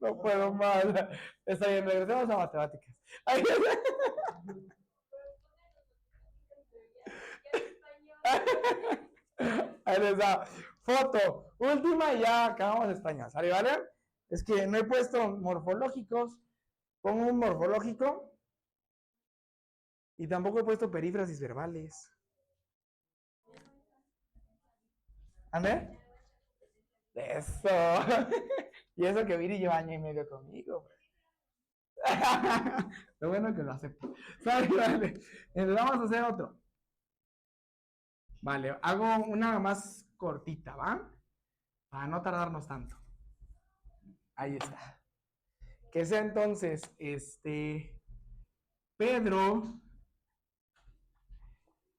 S1: No puedo más. Está bien, regresemos a matemáticas. Ahí les da. Foto. Última y ya acabamos español. ¿Sale, vale? Es que no he puesto morfológicos. Pongo un morfológico. Y tampoco he puesto perífrasis verbales. ¿Ande? Eso. Y eso que Viri lleva año y medio conmigo. Lo bueno es que lo acepto. Vale. Entonces vamos a hacer otro. Vale, hago una más cortita, ¿va? Para no tardarnos tanto. Ahí está. Que sea entonces, Pedro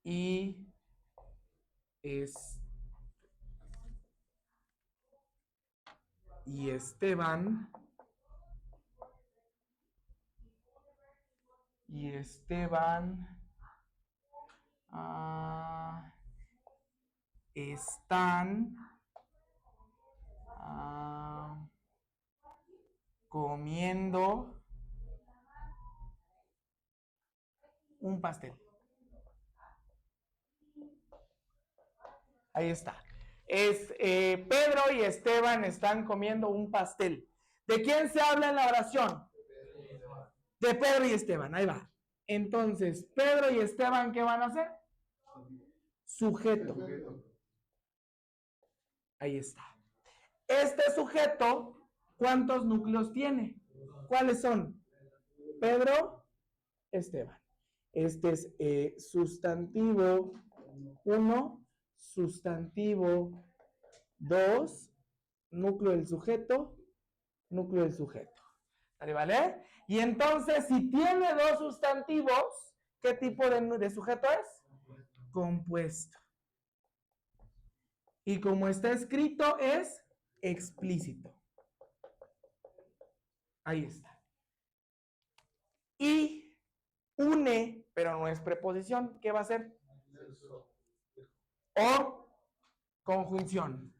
S1: y Esteban están comiendo un pastel. Ahí está. Pedro y Esteban están comiendo un pastel. ¿De quién se habla en la oración? De Pedro y Esteban, ahí va. Entonces, Pedro y Esteban, ¿qué van a hacer? Sujeto. Ahí está. Este sujeto, ¿cuántos núcleos tiene? ¿Cuáles son? Pedro, Esteban. Este es sustantivo 1, sustantivo 2, núcleo del sujeto, núcleo del sujeto. ¿Vale? Y entonces, si tiene dos sustantivos, ¿qué tipo de sujeto es? Compuesto. Y como está escrito, es explícito. Ahí está. Y une, pero no es preposición. ¿Qué va a ser? O conjunción.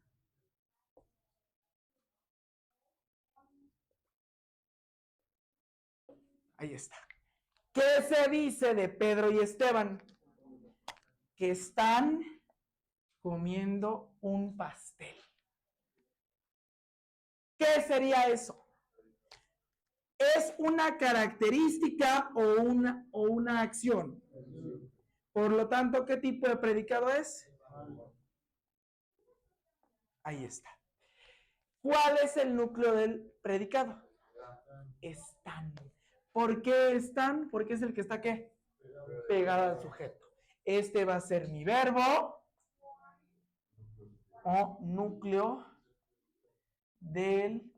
S1: Ahí está. ¿Qué se dice de Pedro y Esteban? Que están comiendo un pastel. ¿Qué sería eso? ¿Es una característica o una acción? Por lo tanto, ¿qué tipo de predicado es? Ahí está. ¿Cuál es el núcleo del predicado? Están. ¿Por qué están? Porque es el que está ¿qué? Pegado al sujeto. Este va a ser mi verbo o núcleo del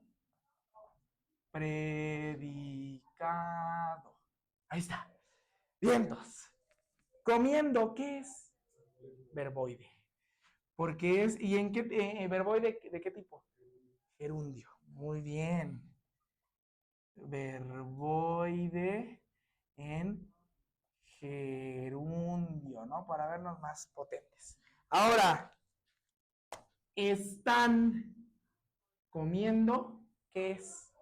S1: predicado. Ahí está. Vientos. Comiendo, ¿qué es? Verboide. Porque es, ¿y en qué verboide de qué tipo? Gerundio. Muy bien. Verboide en gerundio, ¿no? Para vernos más potentes. Ahora, están comiendo, ¿qué es?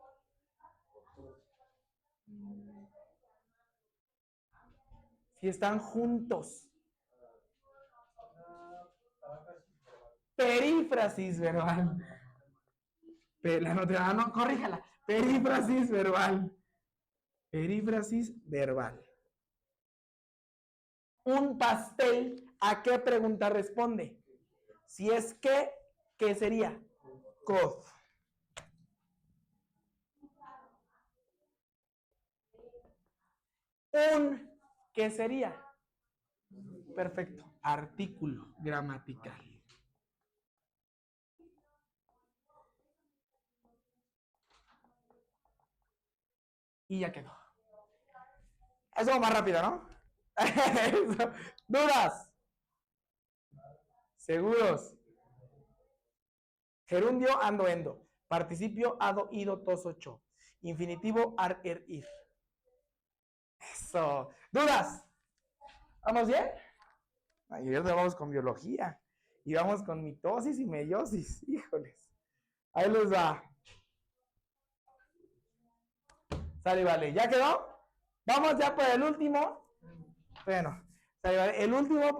S1: Si están juntos. Perífrasis verbal. No, corríjala. Perífrasis verbal. Perífrasis verbal. Un pastel, ¿a qué pregunta responde? Si es que, ¿qué sería? Cod. ¿Qué sería? Perfecto. Artículo gramatical. Y ya quedó. Eso más rápido, ¿no? ¿Dudas? ¿Seguros? Gerundio, ando, endo. Participio, ado, ido, tos, ocho. Infinitivo, ar, er, ir. Eso. ¿Dudas? ¿Vamos bien? Y ahorita vamos con biología. Y vamos con mitosis y meiosis. Híjoles. Ahí les va. Sale, vale. ¿Ya quedó? Vamos ya por el último. Bueno, sale, vale. El último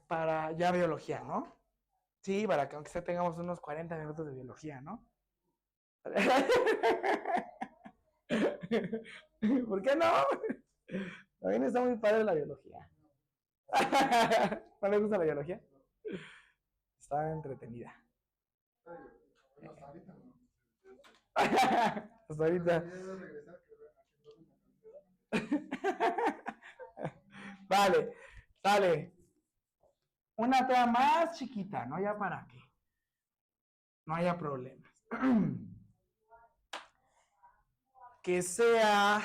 S1: para ya biología, ¿no? Sí, para que aunque sea tengamos unos 40 minutos de biología, ¿no? ¿Por qué no? También está muy padre la biología. ¿No le gusta la biología? Está entretenida. Hasta ahorita. Vale, sale. Una tema más chiquita, ¿no? Ya para que no haya problemas. Que sea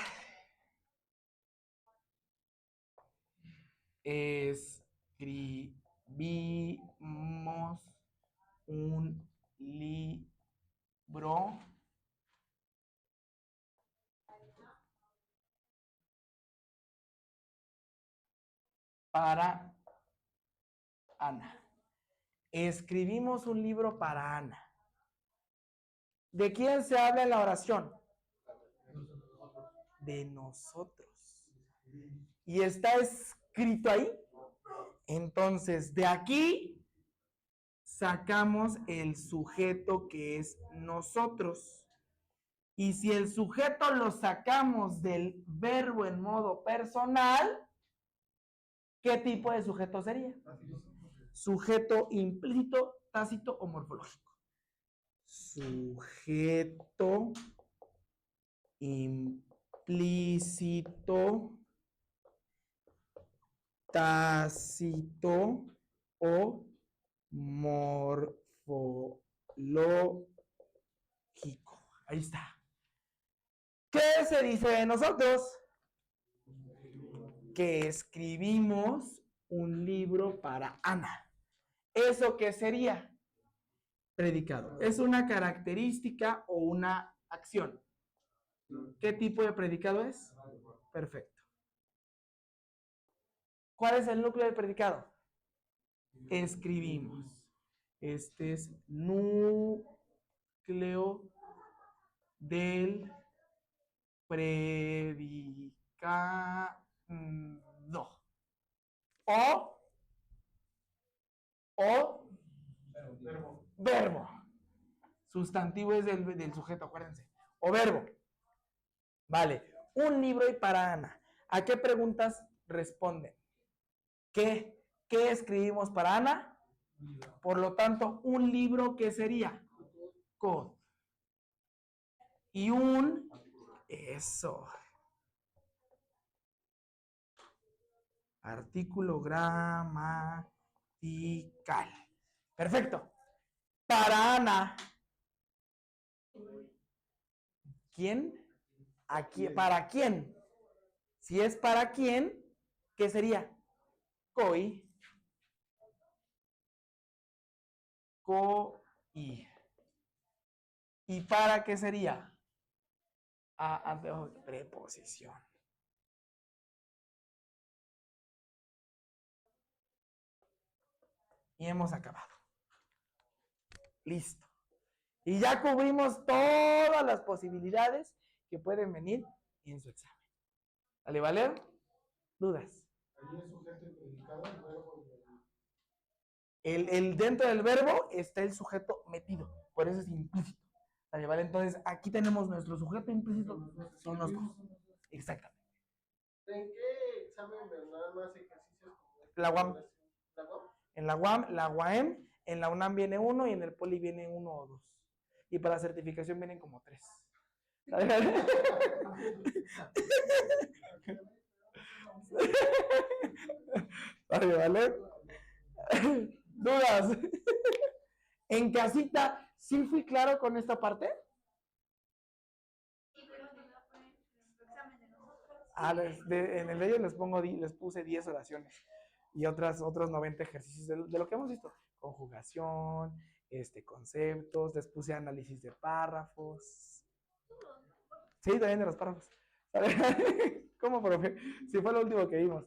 S1: escribimos un libro para Ana. Escribimos un libro para Ana. ¿De quién se habla en la oración? De nosotros. ¿Y está escrito ahí? Entonces, de aquí sacamos el sujeto que es nosotros. Y si el sujeto lo sacamos del verbo en modo personal, ¿qué tipo de sujeto sería? Sujeto implícito, tácito o morfológico. Sujeto implícito, tácito o morfológico. Ahí está. ¿Qué se dice de nosotros? Que escribimos un libro para Ana. ¿Eso qué sería? Predicado. ¿Es una característica o una acción? ¿Qué tipo de predicado es? Perfecto. ¿Cuál es el núcleo del predicado? Escribimos. Este es núcleo del predicado. O verbo. Sustantivo es del sujeto, acuérdense. O verbo. Vale. Un libro y para Ana. ¿A qué preguntas responden? ¿Qué escribimos para Ana? Por lo tanto, un libro, ¿qué sería? Code. Y eso. Artículo gramatical. Perfecto. Para Ana. ¿Quién? Aquí, ¿para quién? Si es para quién, ¿qué sería? Coi. ¿Y para qué sería? Preposición. Y hemos acabado. Listo. Y ya cubrimos todas las posibilidades que pueden venir en su examen. ¿Vale, Valer? ¿Dudas?
S3: Ahí es sujeto y predicado, el verbo.
S1: Dentro del verbo está el sujeto metido, por eso es implícito. ¿Vale? Entonces aquí tenemos nuestro sujeto implícito, son nosotros. Exactamente.
S3: ¿En qué examen nada más ejercicios?
S1: La UAM.
S3: ¿La UAM?
S1: En la UAM, la UAM, en la UNAM viene uno y en el Poli viene uno o dos. Y para certificación vienen como 3. ¿Vale? ¿Dudas? En casita, ¿sí fui claro con esta parte? En el de ellos les puse 10 oraciones y otros 90 ejercicios de lo que hemos visto. Conjugación, conceptos, les puse análisis de párrafos. Sí, también de los párrafos. ¿Cómo, profe? Si fue lo último que vimos.